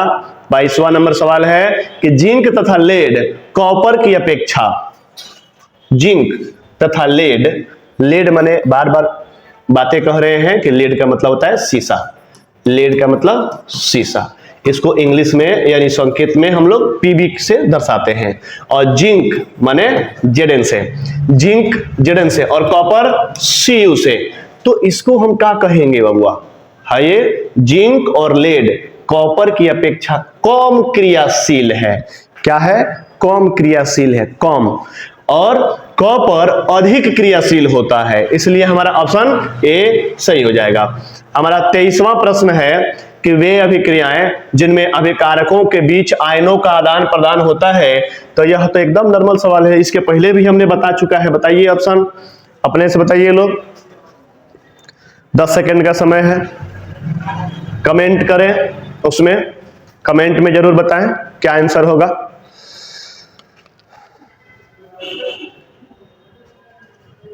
22वां नंबर सवाल है कि जिंक तथा लेड कॉपर की अपेक्षा, जिंक तथा लेड माने बार बार बातें कह रहे हैं कि लेड का मतलब होता है शीशा, लेड का मतलब शीशा, इसको इंग्लिश में यानी संकेत में हम लोग पीबी से दर्शाते हैं, और जिंक माने जेडन से, जिंक जेडन से और कॉपर सीयू से, तो इसको हम क्या कहेंगे बबुआ? है ये जिंक और लेड कॉपर की अपेक्षा कम क्रियाशील है। क्या है? कम क्रियाशील है, कम, और कॉपर अधिक क्रियाशील होता है, इसलिए हमारा ऑप्शन ए सही हो जाएगा। हमारा 23वां प्रश्न है कि वे अभिक्रियाएं जिनमें अभिकारकों के बीच आयनों का आदान प्रदान होता है, तो यह तो एकदम नॉर्मल सवाल है, इसके पहले भी हमने बता चुका है। बताइए ऑप्शन, अपने से बताइए लोग, 10 सेकंड का समय है, कमेंट करें, उसमें कमेंट में जरूर बताएं क्या आंसर होगा।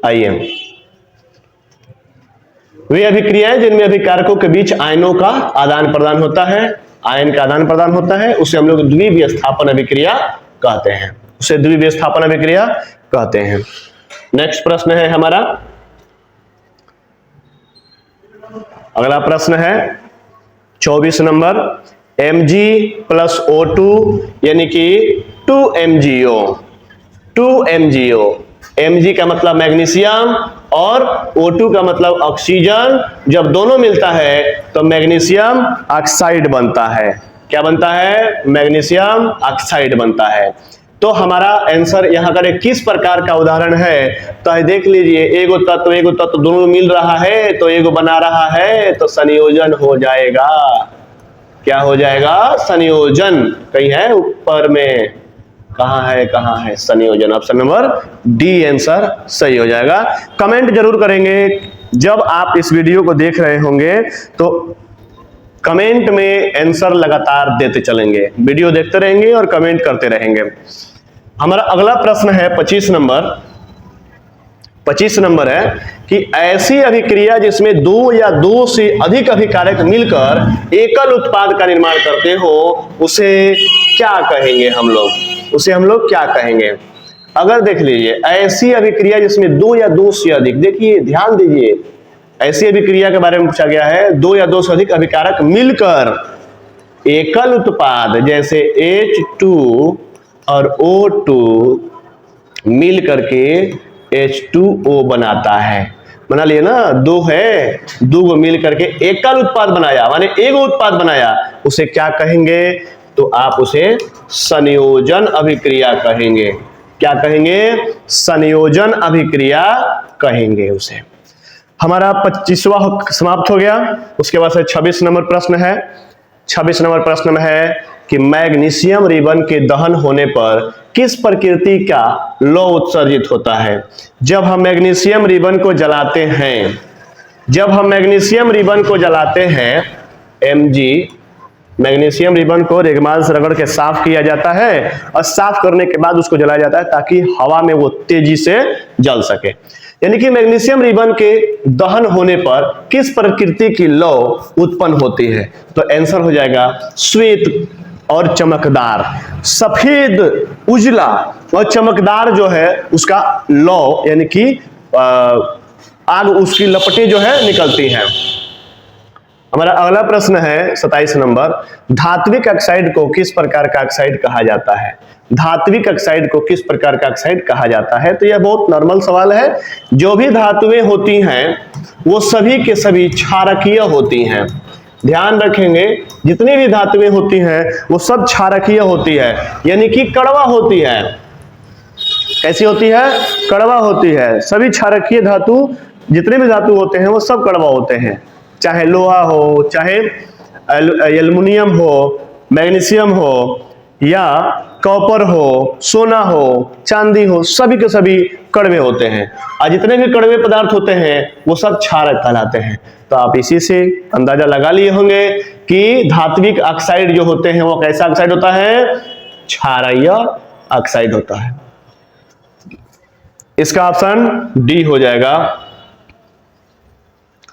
आइए, वे अभिक्रियाएं जिनमें अभिकारकों के बीच आयनों का आदान प्रदान होता है, आयन का आदान प्रदान होता है, उसे हम लोग द्विविस्थापन अभिक्रिया कहते हैं, उसे द्विविस्थापन अभिक्रिया कहते हैं। नेक्स्ट प्रश्न है हमारा, अगला प्रश्न है 24 नंबर, Mg प्लस O2 यानी कि 2MgO, 2MgO, Mg का मतलब मैग्नीशियम और O2 का मतलब ऑक्सीजन, जब दोनों मिलता है तो मैग्नीशियम ऑक्साइड बनता है। क्या बनता है? मैग्नीशियम ऑक्साइड बनता है। तो हमारा आंसर यहाँ का किस प्रकार का उदाहरण है, तो देख लीजिए, एगो तत्व दोनों मिल रहा है तो एगो बना रहा है, तो संयोजन हो जाएगा। क्या हो जाएगा? संयोजन। कहीं है ऊपर में, कहां है संयोजन? ऑप्शन नंबर डी आंसर सही हो जाएगा। कमेंट जरूर करेंगे, जब आप इस वीडियो को देख रहे होंगे तो कमेंट में आंसर लगातार देते चलेंगे, वीडियो देखते रहेंगे और कमेंट करते रहेंगे। हमारा अगला प्रश्न है 25 नंबर है कि ऐसी अभिक्रिया जिसमें दो या दो से अधिक अभिकारक मिलकर एकल उत्पाद का निर्माण करते हो, उसे क्या कहेंगे हम लोग? उसे हम लोग क्या कहेंगे? अगर देख लीजिए, ऐसी अभिक्रिया जिसमें दो या दो से अधिक, देखिए ध्यान दीजिए, ऐसी अभिक्रिया के बारे में पूछा गया है, दो या दो से अधिक अभिकारक मिलकर एकल उत्पाद जैसे H2 और O2 मिल करके H2O बनाता है। बना लिए ना, दो है, दो को मिल करके एकल उत्पाद बनाया, माने एक उत्पाद बनाया, उसे क्या कहेंगे? तो आप उसे संयोजन अभिक्रिया कहेंगे। क्या कहेंगे? संयोजन अभिक्रिया कहेंगे उसे। हमारा 25वां समाप्त हो गया। उसके बाद से 26 नंबर प्रश्न है। 26 नंबर प्रश्न में है कि मैग्नीशियम रिबन के दहन होने पर किस प्रकृति का लौह उत्सर्जित होता है? जब हम मैग्नीशियम रिबन को जलाते हैं, Mg, मैग्नीशियम रिबन को रेगमाल से रगड़ के साफ किया जाता है और साफ करने के बाद उसको जलाया जाता है ताकि हवा में वो तेजी से जल सके। यानी कि मैग्नीशियम रिबन के दहन होने पर किस प्रकृति की लौ उत्पन्न होती है? तो आंसर हो जाएगा श्वेत और चमकदार, सफेद, उजला और चमकदार जो है उसका लौ, यानी कि आग, उसकी लपटें जो है निकलती हैं। हमारा अगला प्रश्न है 27 नंबर, धात्विक ऑक्साइड को किस प्रकार का ऑक्साइड कहा जाता है? धात्विक ऑक्साइड को किस प्रकार का ऑक्साइड कहा जाता है? तो यह बहुत नॉर्मल सवाल है। जो भी धातुएं होती हैं वो सभी के सभी क्षारकीय होती हैं। ध्यान रखेंगे जितनी भी धातुएं होती हैं वो सब क्षारकीय होती है, यानी कि कड़वा होती है। कैसी होती है? कड़वा होती है। सभी क्षारकीय धातु, जितने भी धातु होते हैं वो सब कड़वा होते हैं, चाहे लोहा हो, चाहे एल्युमिनियम हो, मैग्नीशियम हो, या कॉपर हो, सोना हो, चांदी हो, सभी के सभी कड़वे होते हैं। और जितने भी कड़वे पदार्थ होते हैं वो सब क्षारक कहलाते हैं। तो आप इसी से अंदाजा लगा लिए होंगे कि धात्विक ऑक्साइड जो होते हैं वो कैसा ऑक्साइड होता है? क्षारीय ऑक्साइड होता है। इसका ऑप्शन डी हो जाएगा।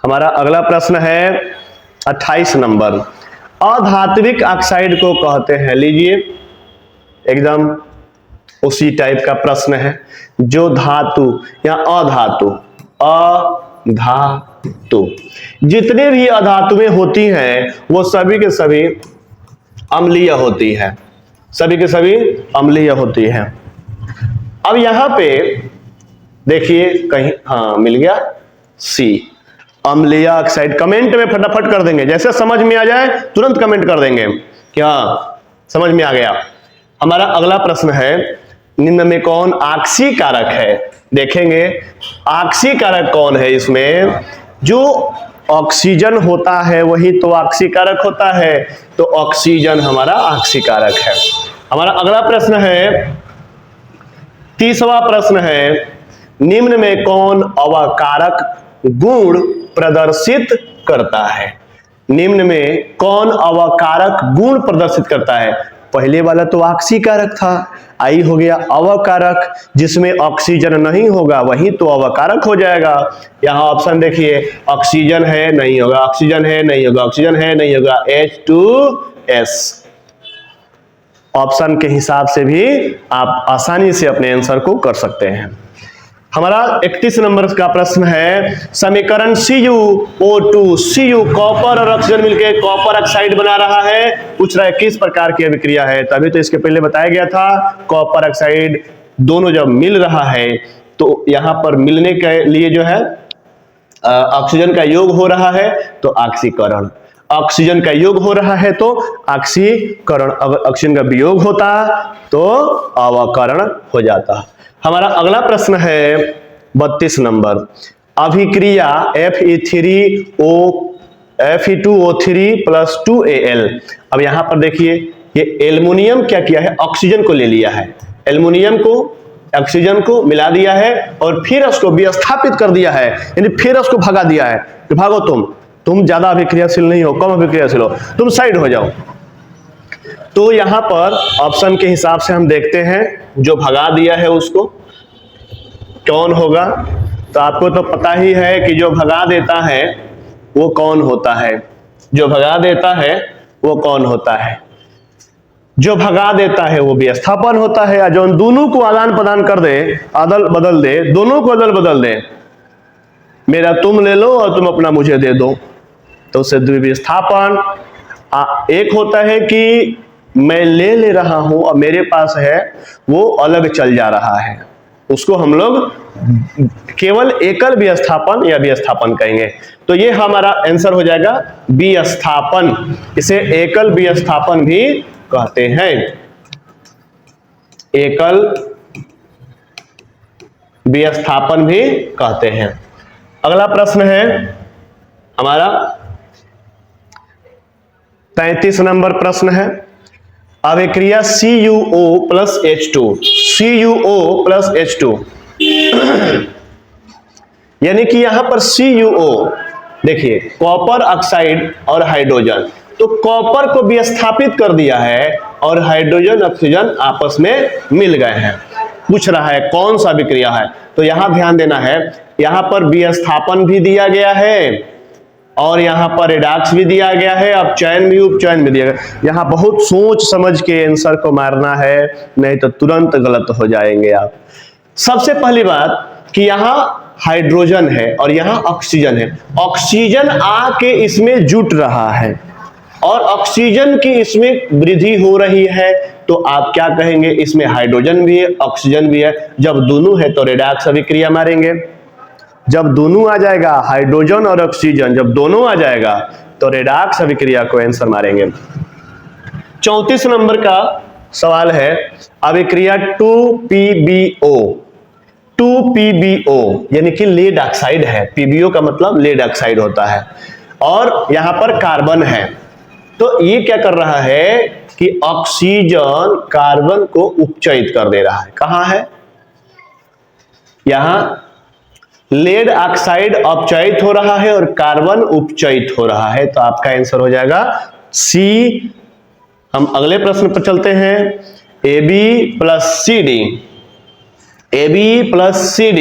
हमारा अगला प्रश्न है 28 नंबर। अधात्विक ऑक्साइड को कहते हैं, लीजिए एकदम उसी टाइप का प्रश्न है। जो धातु या अधातु, अधातु जितने भी अधातुएं होती हैं वो सभी के सभी अम्लीय होती है, सभी के सभी अम्लीय होती है। अब यहां पे देखिए कहीं, हाँ मिल गया सी, अम्लीय ऑक्साइड। कमेंट में फटाफट कर देंगे, जैसे समझ में आ जाए तुरंत कमेंट कर देंगे क्या समझ में आ गया। हमारा अगला प्रश्न है, निम्न में कौन ऑक्सी कारक है? देखेंगे ऑक्सी कारक कौन है इसमें? जो ऑक्सीजन होता है वही तो ऑक्सी कारक होता है, तो ऑक्सीजन हमारा ऑक्सी कारक है। हमारा अगला प्रश्न है 30वां प्रश्न है, निम्न में कौन अवकारक गुण प्रदर्शित करता है? निम्न में कौन अवकारक गुण प्रदर्शित करता है? पहले वाला तो ऑक्सी कारक था, आई हो गया अवकारक, जिसमें ऑक्सीजन नहीं होगा वही तो अवकारक हो जाएगा। यहां ऑप्शन देखिए, ऑक्सीजन है नहीं होगा, ऑक्सीजन है नहीं होगा, ऑक्सीजन है नहीं होगा, H2S। ऑप्शन के हिसाब से भी आप आसानी से अपने आंसर को कर सकते हैं। हमारा 31 नंबर का प्रश्न है, समीकरण CuO2, Cu कॉपर और ऑक्सीजन मिलकर कॉपर ऑक्साइड बना रहा है, पूछ रहा है किस प्रकार की अभिक्रिया है? तभी तो इसके पहले बताया गया था, कॉपर ऑक्साइड दोनों जब मिल रहा है तो यहां पर मिलने के लिए जो है ऑक्सीजन का योग हो रहा है तो ऑक्सीकरण, ऑक्सीजन का योग हो रहा है तो ऑक्सीकरण, अगर ऑक्सीजन का वियोग होता तो अवकरण हो जाता। हमारा अगला प्रश्न है 32 नंबर, अभिक्रिया Fe2O3 प्लस 2Al। अब यहां पर देखिए ये एल्युमिनियम क्या किया है? ऑक्सीजन को ले लिया है, एल्युमिनियम को ऑक्सीजन को मिला दिया है और फिर उसको विस्थापित कर दिया है, यानी फिर उसको भगा दिया है कि भागो तुम ज्यादा अभिक्रियाशील नहीं हो, कम अभिक्रियाशील हो, तुम साइड हो जाओ। तो यहां पर ऑप्शन के हिसाब से हम देखते हैं जो भगा दिया है उसको कौन होगा। तो आपको तो पता ही है कि जो भगा देता है वो कौन होता है, जो भगा देता है वो कौन होता है? जो भगा देता है वो विस्थापन होता है, या जो दोनों को आदान प्रदान कर दे, अदल बदल दे, दोनों को अदल बदल दे, मेरा तुम ले लो और तुम अपना मुझे दे दो, तो उससे द्विविस्थापन। एक होता है कि मैं ले रहा हूं और मेरे पास है, वो अलग चल जा रहा है, उसको हम लोग केवल एकल विस्थापन या विस्थापन कहेंगे। तो ये हमारा आंसर हो जाएगा विस्थापन, इसे एकल विस्थापन भी कहते हैं, एकल विस्थापन भी कहते हैं। अगला प्रश्न है हमारा 33 नंबर प्रश्न है, अभिक्रिया CuO plus H2, CuO plus H2 यानी कि यहां पर CuO देखिए कॉपर ऑक्साइड और हाइड्रोजन, तो कॉपर को विस्थापित कर दिया है और हाइड्रोजन ऑक्सीजन आपस में मिल गए हैं। पूछ रहा है कौन सा अभिक्रिया है, तो यहां ध्यान देना है, यहां पर विस्थापन भी दिया गया है और यहां पर रिडॉक्स भी दिया गया है, अब चयन भी उपचयन भी दिया गया। यहां बहुत सोच समझ के आंसर को मारना है, नहीं तो तुरंत गलत हो जाएंगे आप। सबसे पहली बात कि यहां हाइड्रोजन है और यहां ऑक्सीजन है, ऑक्सीजन आके इसमें जुट रहा है और ऑक्सीजन की इसमें वृद्धि हो रही है, तो आप क्या कहेंगे? इसमें हाइड्रोजन भी है ऑक्सीजन भी है, जब दोनों है तो रिडॉक्स अभिक्रिया मारेंगे। जब दोनों आ जाएगा, हाइड्रोजन और ऑक्सीजन जब दोनों आ जाएगा तो रेडॉक्स अभिक्रिया को आंसर मारेंगे। 34 नंबर का सवाल है अभिक्रिया 2PbO। 2PbO यानी कि लेड ऑक्साइड है। PbO का मतलब लेड ऑक्साइड होता है और यहां पर कार्बन है। तो ये क्या कर रहा है कि ऑक्सीजन कार्बन को उपचयित कर दे रहा है। कहां है? यहां लेड ऑक्साइड अपचयित हो रहा है और कार्बन उपचयित हो रहा है। तो आपका आंसर हो जाएगा सी। हम अगले प्रश्न पर चलते हैं। AB plus CD, AB plus CD,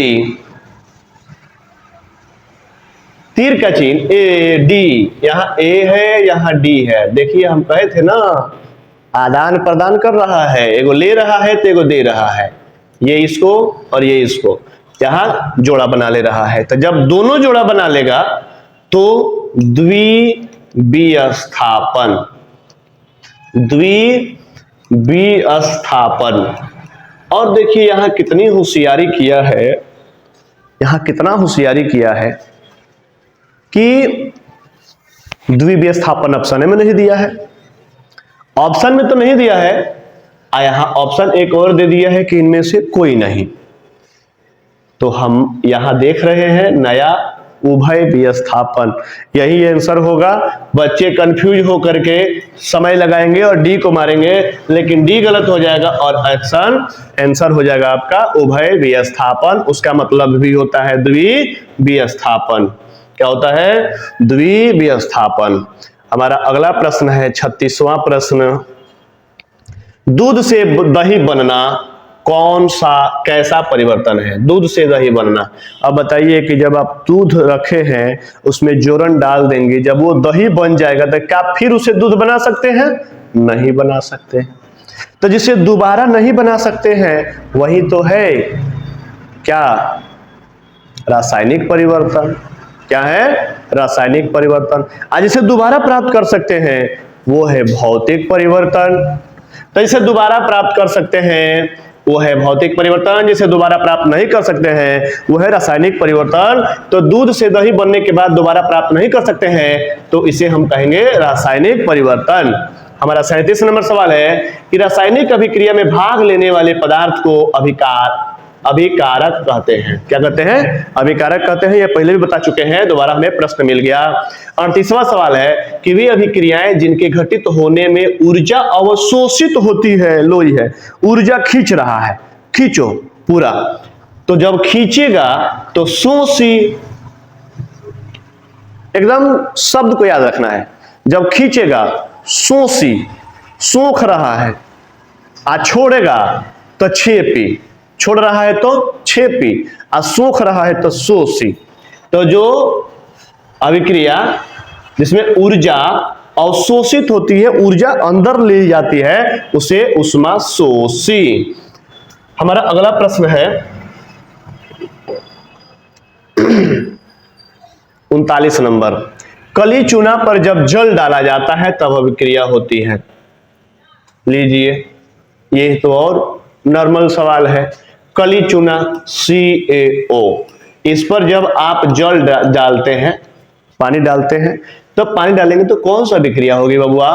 तीर का चिन्ह ए डी, यहां ए है यहां डी है। देखिए हम कहे थे ना आदान प्रदान कर रहा है, एगो ले रहा है तो एगो दे रहा है, ये इसको और ये इसको, यहां जोड़ा बना ले रहा है। तो जब दोनों जोड़ा बना लेगा तो द्विविस्थापन, द्विविस्थापन। और देखिए यहां कितनी होशियारी किया है, यहां कितना होशियारी किया है कि द्विविस्थापन ऑप्शन में नहीं दिया है, ऑप्शन में तो नहीं दिया है, यहां ऑप्शन एक और दे दिया है कि इनमें से कोई नहीं। तो हम यहां देख रहे हैं नया उभय विस्थापन, यही आंसर होगा। बच्चे कंफ्यूज होकर के समय लगाएंगे और डी को मारेंगे, लेकिन डी गलत हो जाएगा और आंसर हो जाएगा आपका उभय विस्थापन। उसका मतलब भी होता है द्विविस्थापन। क्या होता है? द्विविस्थापन। हमारा अगला प्रश्न है 36वां प्रश्न। दूध से दही बनना कौन सा कैसा परिवर्तन है? दूध से दही बनना। अब बताइए कि जब आप दूध रखे हैं उसमें जोरन डाल देंगे, जब वो दही बन जाएगा तो क्या फिर उसे दूध बना सकते हैं? नहीं बना सकते। तो जिसे दोबारा नहीं बना सकते हैं वही तो है क्या? रासायनिक परिवर्तन। क्या है? रासायनिक परिवर्तन। आज जिसे दोबारा प्राप्त कर सकते हैं वो है भौतिक परिवर्तन। तो इसे दोबारा प्राप्त कर सकते हैं वो है भौतिक परिवर्तन, जिसे दोबारा प्राप्त नहीं कर सकते हैं वो है रासायनिक परिवर्तन। तो दूध से दही बनने के बाद दोबारा प्राप्त नहीं कर सकते हैं तो इसे हम कहेंगे रासायनिक परिवर्तन। हमारा 37 नंबर सवाल है कि रासायनिक अभिक्रिया में भाग लेने वाले पदार्थ को अभिकारक कहते हैं। क्या कहते हैं? अभिकारक कहते हैं। ये पहले भी बता चुके हैं, दोबारा हमें प्रश्न मिल गया। 38वां सवाल है कि वे अभिक्रियाएं जिनके घटित होने में ऊर्जा अवशोषित होती है, लो है ऊर्जा खींच रहा है, खींचो पूरा, तो जब खींचेगा तो शोषी, एकदम शब्द को याद रखना है, जब खींचेगा शोषी, सोख रहा है, छोड़ेगा तो छेपी, छोड़ रहा है तो छेपी, सोख रहा है तो शोषी। तो जो अभिक्रिया जिसमें ऊर्जा अवशोषित होती है, ऊर्जा अंदर ले जाती है, उसे उष्मा शोषी। हमारा अगला प्रश्न है 39 नंबर। कली चूना पर जब जल डाला जाता है तब अभिक्रिया होती है। लीजिए ये तो और नॉर्मल सवाल है। कली चूना CaO, इस पर जब आप जल डालते हैं, पानी डालते हैं, तो पानी डालेंगे तो कौन सा अभिक्रिया होगी बबुआ?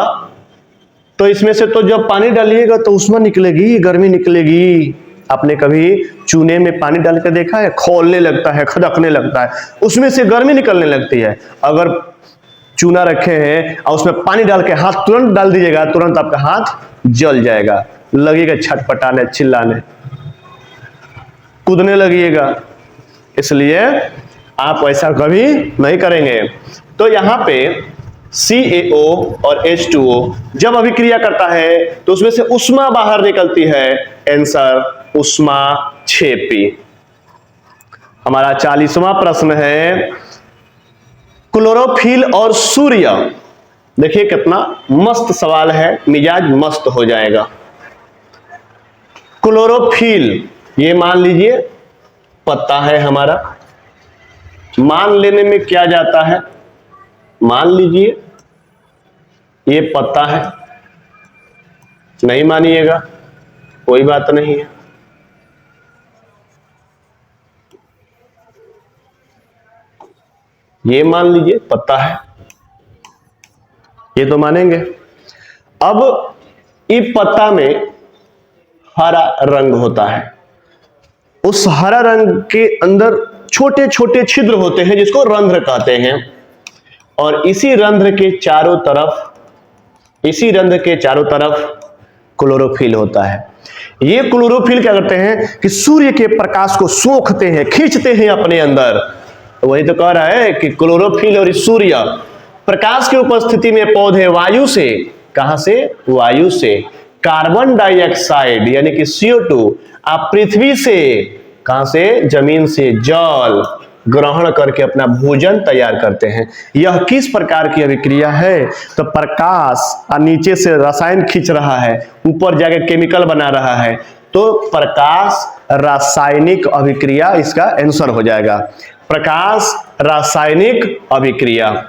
तो इसमें से तो जब पानी डालिएगा तो उष्मा निकलेगी, गर्मी निकलेगी। आपने कभी चूने में पानी डाल कर देखा है? खौलने लगता है, खदकने लगता है, उसमें से गर्मी निकलने लगती है। अगर चूना रखे हैं और उसमें पानी डाल के हाथ तुरंत डाल दीजिएगा, तुरंत आपका हाथ जल जाएगा, लगेगा छटपटाने, चिल्लाने, कूदने लगिएगा। इसलिए आप ऐसा कभी नहीं करेंगे। तो यहां पे CaO और H2O जब अभिक्रिया करता है तो उसमें से उष्मा बाहर निकलती है, आंसर उष्मा छेपी। हमारा 40वां प्रश्न है क्लोरोफिल और सूर्य। देखिए कितना मस्त सवाल है, मिजाज मस्त हो जाएगा। क्लोरोफिल, ये मान लीजिए पत्ता है हमारा, मान लेने में क्या जाता है, मान लीजिए ये पत्ता है, नहीं मानिएगा कोई बात नहीं है। ये मान लीजिए पत्ता है, ये तो मानेंगे। अब इस पत्ता में हरा रंग होता है, उस हरा रंग के अंदर छोटे छोटे छिद्र होते हैं जिसको रंध्र कहते हैं, और इसी रंध्र के चारों तरफ क्लोरोफिल होता है। ये क्लोरोफिल क्या करते हैं कि सूर्य के प्रकाश को सोखते हैं, खींचते हैं अपने अंदर। तो वही तो कह रहा है कि क्लोरोफिल और सूर्य प्रकाश की उपस्थिति में पौधे वायु से, कहां से? वायु से कार्बन डाइऑक्साइड यानी कि CO2 आप पृथ्वी से, कहां से? जमीन से जल ग्रहण करके अपना भोजन तैयार करते हैं। यह किस प्रकार की अभिक्रिया है? तो प्रकाश नीचे से रसायन खींच रहा है, ऊपर जाके केमिकल बना रहा है, तो प्रकाश रासायनिक अभिक्रिया इसका आंसर हो जाएगा। प्रकाश रासायनिक अभिक्रिया।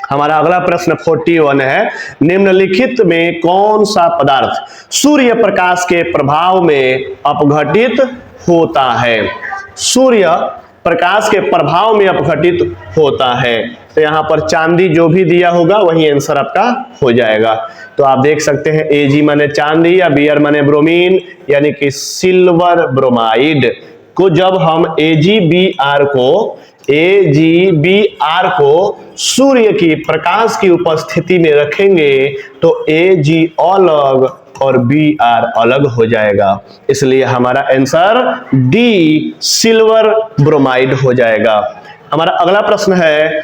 हमारा अगला प्रश्न 41 है, निम्नलिखित में कौन सा पदार्थ सूर्य प्रकाश के प्रभाव में अपघटित होता है? सूर्य प्रकाश के प्रभाव में अपघटित होता है। तो यहां पर चांदी जो भी दिया होगा वही आंसर आपका हो जाएगा। तो आप देख सकते हैं Ag माने चांदी या Br माने ब्रोमीन यानी कि सिल्वर ब्रोमाइड को जब हम AgBr को सूर्य की प्रकाश की उपस्थिति में रखेंगे तो Ag अलग और Br अलग हो जाएगा, इसलिए हमारा आंसर डी सिल्वर ब्रोमाइड हो जाएगा। हमारा अगला प्रश्न है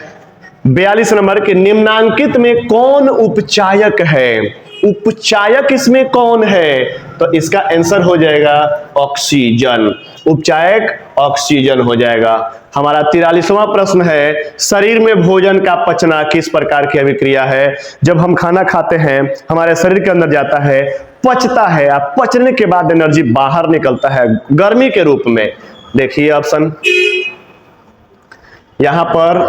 42 नंबर के, निम्नांकित में कौन उपचायक है? उपचायक इसमें कौन है? तो इसका आंसर हो जाएगा ऑक्सीजन। उपचायक ऑक्सीजन हो जाएगा। हमारा 43वां प्रश्न है, शरीर में भोजन का पचना किस प्रकार की अभिक्रिया है? जब हम खाना खाते हैं हमारे शरीर के अंदर जाता है, पचता है, अब पचने के बाद एनर्जी बाहर निकलता है गर्मी के रूप में। देखिए ऑप्शन यहां पर,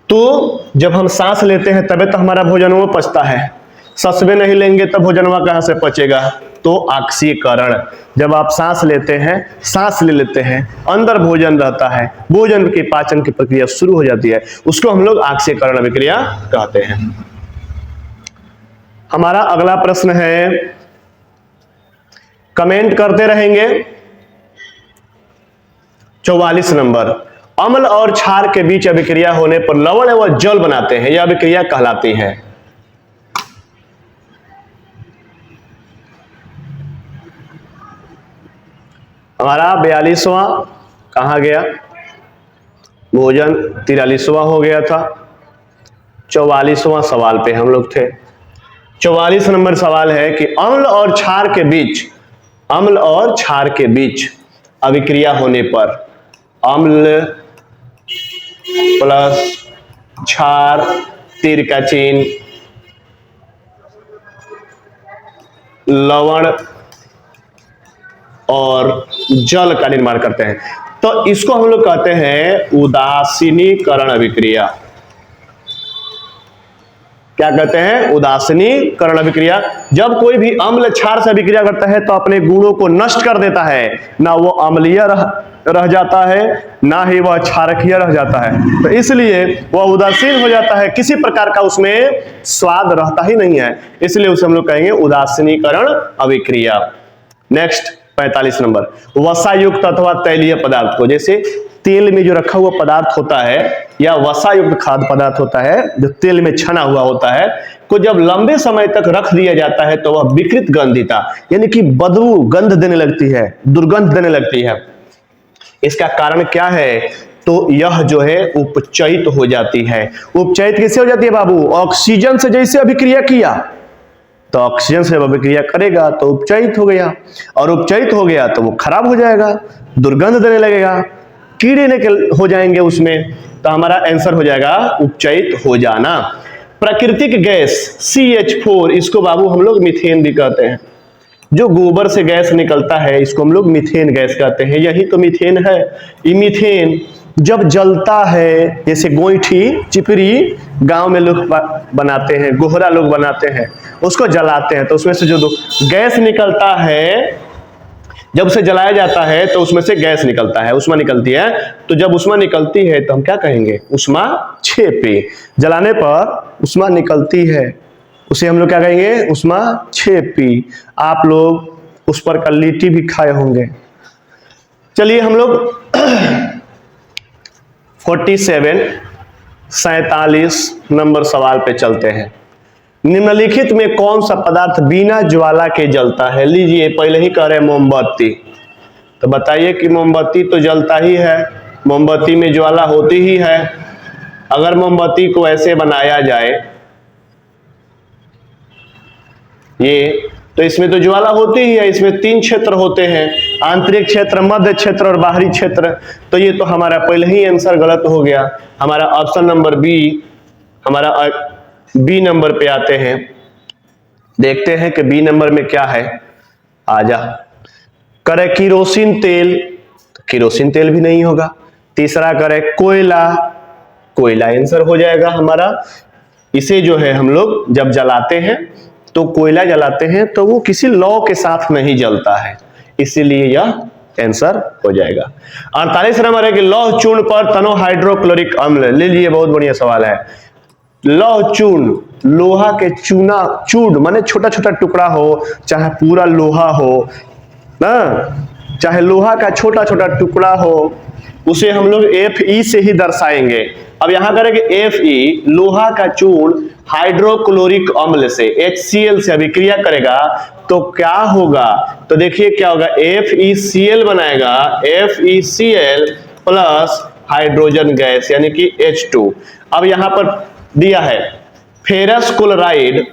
तो जब हम सांस लेते हैं तभी तो हमारा भोजन वो पचता है, ससबे नहीं लेंगे तब भोजन वहां कहां से पचेगा? तो ऑक्सीकरण। जब आप सांस लेते हैं, सांस ले लेते हैं, अंदर भोजन रहता है, भोजन की पाचन की प्रक्रिया शुरू हो जाती है, उसको हम लोग ऑक्सीकरण अभिक्रिया कहते हैं। हमारा अगला प्रश्न है, कमेंट करते रहेंगे। 44 नंबर, अम्ल और क्षार के बीच अभिक्रिया होने पर लवण एवं जल बनाते हैं, यह अभिक्रिया कहलाती है। हमारा 42वां कहां गया? भोजन 43वां हो गया था। 44वां सवाल पे हम लोग थे। 44 नंबर सवाल है कि अम्ल और क्षार के बीच अभिक्रिया होने पर, अम्ल प्लस क्षार, तीर का चिन्ह, लवण और जल का निर्माण करते हैं, तो इसको हम लोग कहते हैं उदासीनीकरण अभिक्रिया। क्या कहते हैं? उदासीनीकरण अभिक्रिया। जब कोई भी अम्ल क्षार से अभिक्रिया करता है तो अपने गुणों को नष्ट कर देता है, ना वो अम्लीय रह जाता है ना ही वह क्षारकीय रह जाता है, तो इसलिए वह उदासीन हो जाता है, किसी प्रकार का उसमें स्वाद रहता ही नहीं है, इसलिए उसे हम लोग कहेंगे उदासीनीकरण अभिक्रिया। नेक्स्ट 45 नंबर, वसा युक्त अथवा तैलीय पदार्थ को, जैसे तेल में जो रखा हुआ पदार्थ होता है या वसा युक्त खाद्य पदार्थ होता है जो तेल में छना हुआ होता है, को जब लंबे समय तक रख दिया जाता है तो वह विकृत गंधिता यानी कि बदबू, गंध देने लगती है, दुर्गंध देने लगती है। इसका कारण क्या है? तो यह जो है उपचयित हो जाती है। उपचयित कैसे हो जाती है बाबू? ऑक्सीजन से जैसे अभिक्रिया किया तो ऑक्सीजन से अभिक्रिया करेगा तो उपचयित हो गया, और उपचयित हो गया तो वो खराब हो जाएगा, दुर्गंध देने लगेगा, कीड़े हो जाएंगे उसमें, तो हमारा आंसर हो जाएगा उपचयित हो जाना। प्राकृतिक गैस CH4, इसको बाबू हम लोग मीथेन भी कहते हैं। जो गोबर से गैस निकलता है इसको हम लोग मीथेन गैस कहते हैं, यही तो मीथेन है। ये मीथेन जब जलता है, जैसे गोईठी चिपरी गांव में लोग बनाते हैं, गोहरा लोग बनाते हैं, उसको जलाते हैं तो उसमें से जो गैस निकलता है, जब उसे जलाया जाता है तो उसमें से गैस निकलता है, उष्मा निकलती है। तो जब उष्मा निकलती है तो हम क्या कहेंगे, उष्मा क्षेपी। जलाने पर उष्मा निकलती है, उसे हम लोग क्या कहेंगे, उष्मा क्षेपी। आप लोग उस पर का लिट्टी भी खाए होंगे। चलिए हम लोग 47 नंबर सवाल पे चलते हैं। निम्नलिखित में कौन सा पदार्थ बिना ज्वाला के जलता है? लीजिए, पहले ही कह रहे हैं मोमबत्ती। तो बताइए कि मोमबत्ती तो जलता ही है, मोमबत्ती में ज्वाला होती ही है। अगर मोमबत्ती को ऐसे बनाया जाए ये, तो इसमें तो ज्वाला होती ही है। इसमें 3 क्षेत्र होते हैं, आंतरिक क्षेत्र, मध्य क्षेत्र और बाहरी क्षेत्र। तो ये तो हमारा पहले ही आंसर गलत हो गया। हमारा ऑप्शन नंबर बी, हमारा बी नंबर पे आते हैं। देखते हैं कि बी नंबर में क्या है। आजा करे किरोसिन तेल, तो किरोसिन तेल भी नहीं होगा। तीसरा करे कोयला, कोयला आंसर हो जाएगा हमारा। इसे जो है हम लोग जब जलाते हैं तो कोयला जलाते हैं तो वो किसी लौ के साथ नहीं जलता है, इसीलिए यह आंसर हो जाएगा। 48 नंबर है कि लौह चूर्ण पर तनो हाइड्रोक्लोरिक अम्ल। ले लीजिए, बहुत बढ़िया सवाल है। लौह चूर्ण, लोहा के चूना, चूर्ण माने छोटा छोटा टुकड़ा हो, चाहे पूरा लोहा हो ना, चाहे लोहा का छोटा छोटा टुकड़ा हो, उसे हम लोग Fe से ही दर्शाएंगे। अब यहां करेंगे Fe, लोहा का चूर्ण हाइड्रोक्लोरिक अम्ल से HCl से अभिक्रिया करेगा तो क्या होगा? तो देखिए क्या होगा, FeCl बनाएगा, FeCl प्लस हाइड्रोजन गैस यानी कि H2। अब यहां पर दिया है फेरस क्लोराइड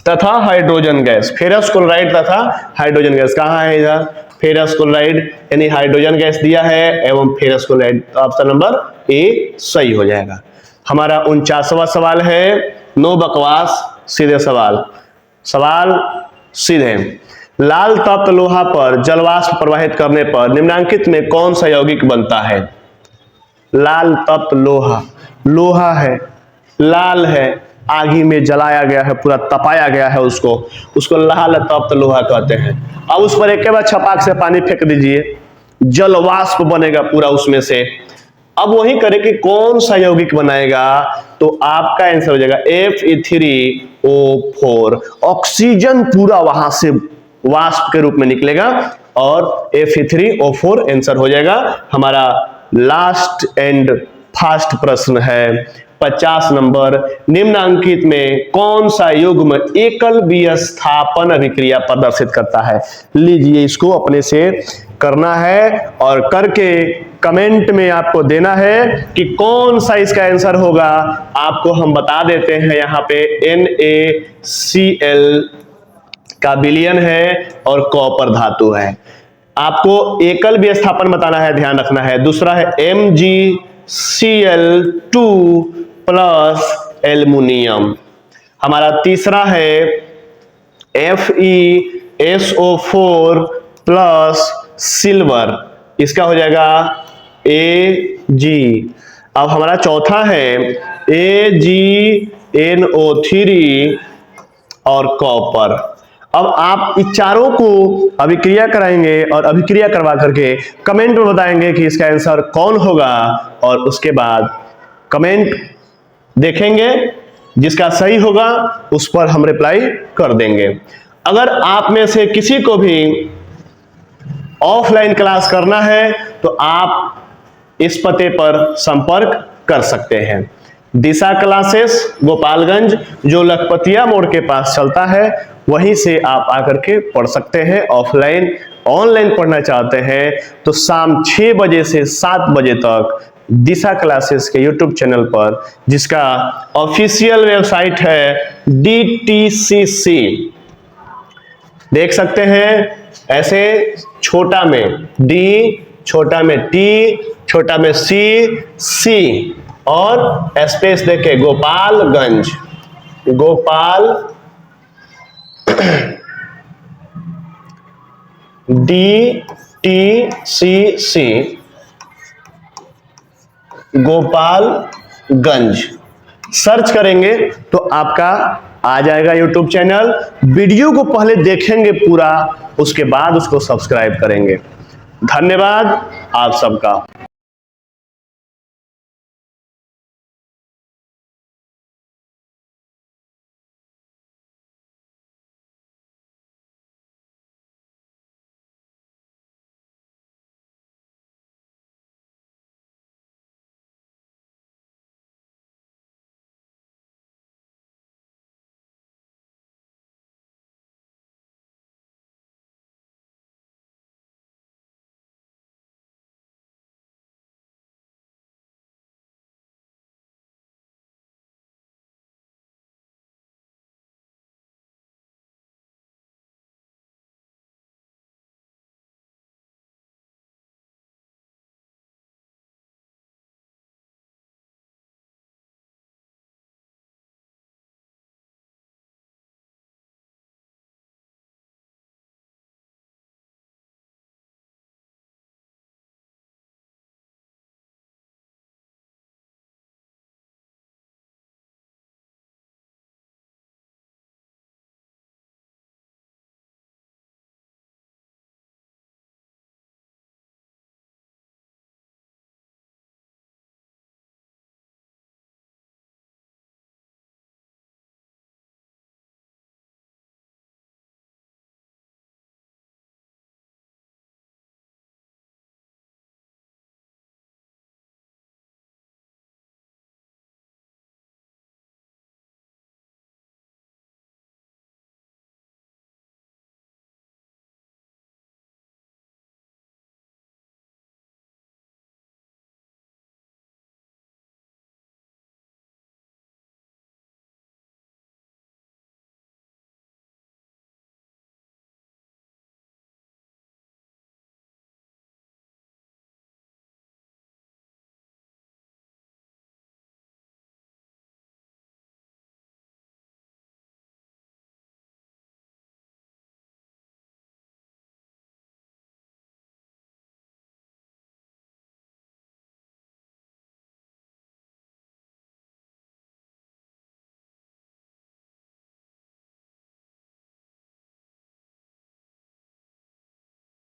तथा हाइड्रोजन गैस, फेरस क्लोराइड तथा हाइड्रोजन गैस कहां है? इधर फेरस क्लोराइड यानी हाइड्रोजन गैस दिया है एवं फेरस क्लोराइड। तो ऑप्शन नंबर ए सही हो जाएगा। हमारा 49वां सवाल है, नो बकवास, सीधे सवाल, सवाल सीधे। लाल तप्त लोहा पर जलवाष्प प्रवाहित करने पर निम्नलिखित में कौन सा यौगिक बनता है? लाल तप्त लोहा, लोहा है, लाल है, आगी में जलाया गया है, पूरा तपाया गया है उसको लाल तप्त लोहा कहते हैं। अब उस पर एक बार छपाक से पानी फेंक दीजिए, जलवाष्प बनेगा पूरा उसमें से। अब वही करें कि कौन सा यौगिक बनाएगा, तो आपका आंसर हो जाएगा Fe3O4। ऑक्सीजन पूरा वहां से वाष्प के रूप में निकलेगा और Fe3O4 आंसर हो जाएगा। हमारा लास्ट एंड फास्ट प्रश्न है 50 नंबर। निम्नांकित में कौन सा युग्म एकल विस्थापन अभिक्रिया प्रदर्शित करता है? लीजिए, इसको अपने से करना है और करके कमेंट में आपको देना है कि कौन सा इसका आंसर होगा। आपको हम बता देते हैं, यहाँ पे NaCl का विलयन है और कॉपर धातु है। आपको एकल विस्थापन बताना है, ध्यान रखना है। दूसरा है MgCl2 प्लस एल्युमिनियम। हमारा तीसरा है FeSO4 प्लस सिल्वर, इसका हो जाएगा Ag। अब हमारा चौथा है AgNO3 और कॉपर। अब आप इस चारों को अभिक्रिया कराएंगे और अभिक्रिया करवा करके कमेंट में बताएंगे कि इसका आंसर कौन होगा, और उसके बाद कमेंट देखेंगे, जिसका सही होगा उस पर हम रिप्लाई कर देंगे। अगर आप में से किसी को भी ऑफलाइन क्लास करना है तो आप इस पते पर संपर्क कर सकते हैं। दिशा क्लासेस गोपालगंज, जो लखपतिया मोड़ के पास चलता है, वहीं से आप आकर के पढ़ सकते हैं। ऑफलाइन ऑनलाइन पढ़ना चाहते हैं तो शाम 6 बजे से 7 बजे तक दिशा क्लासेस के YouTube चैनल पर, जिसका ऑफिशियल वेबसाइट है DTCC, देख सकते हैं। ऐसे छोटा में D, छोटा में T, छोटा में C, C और स्पेस देखे गोपालगंज, गोपाल DTCC गोपालगंज सर्च करेंगे तो आपका आ जाएगा यूट्यूब चैनल। वीडियो को पहले देखेंगे पूरा, उसके बाद उसको सब्सक्राइब करेंगे। धन्यवाद आप सबका।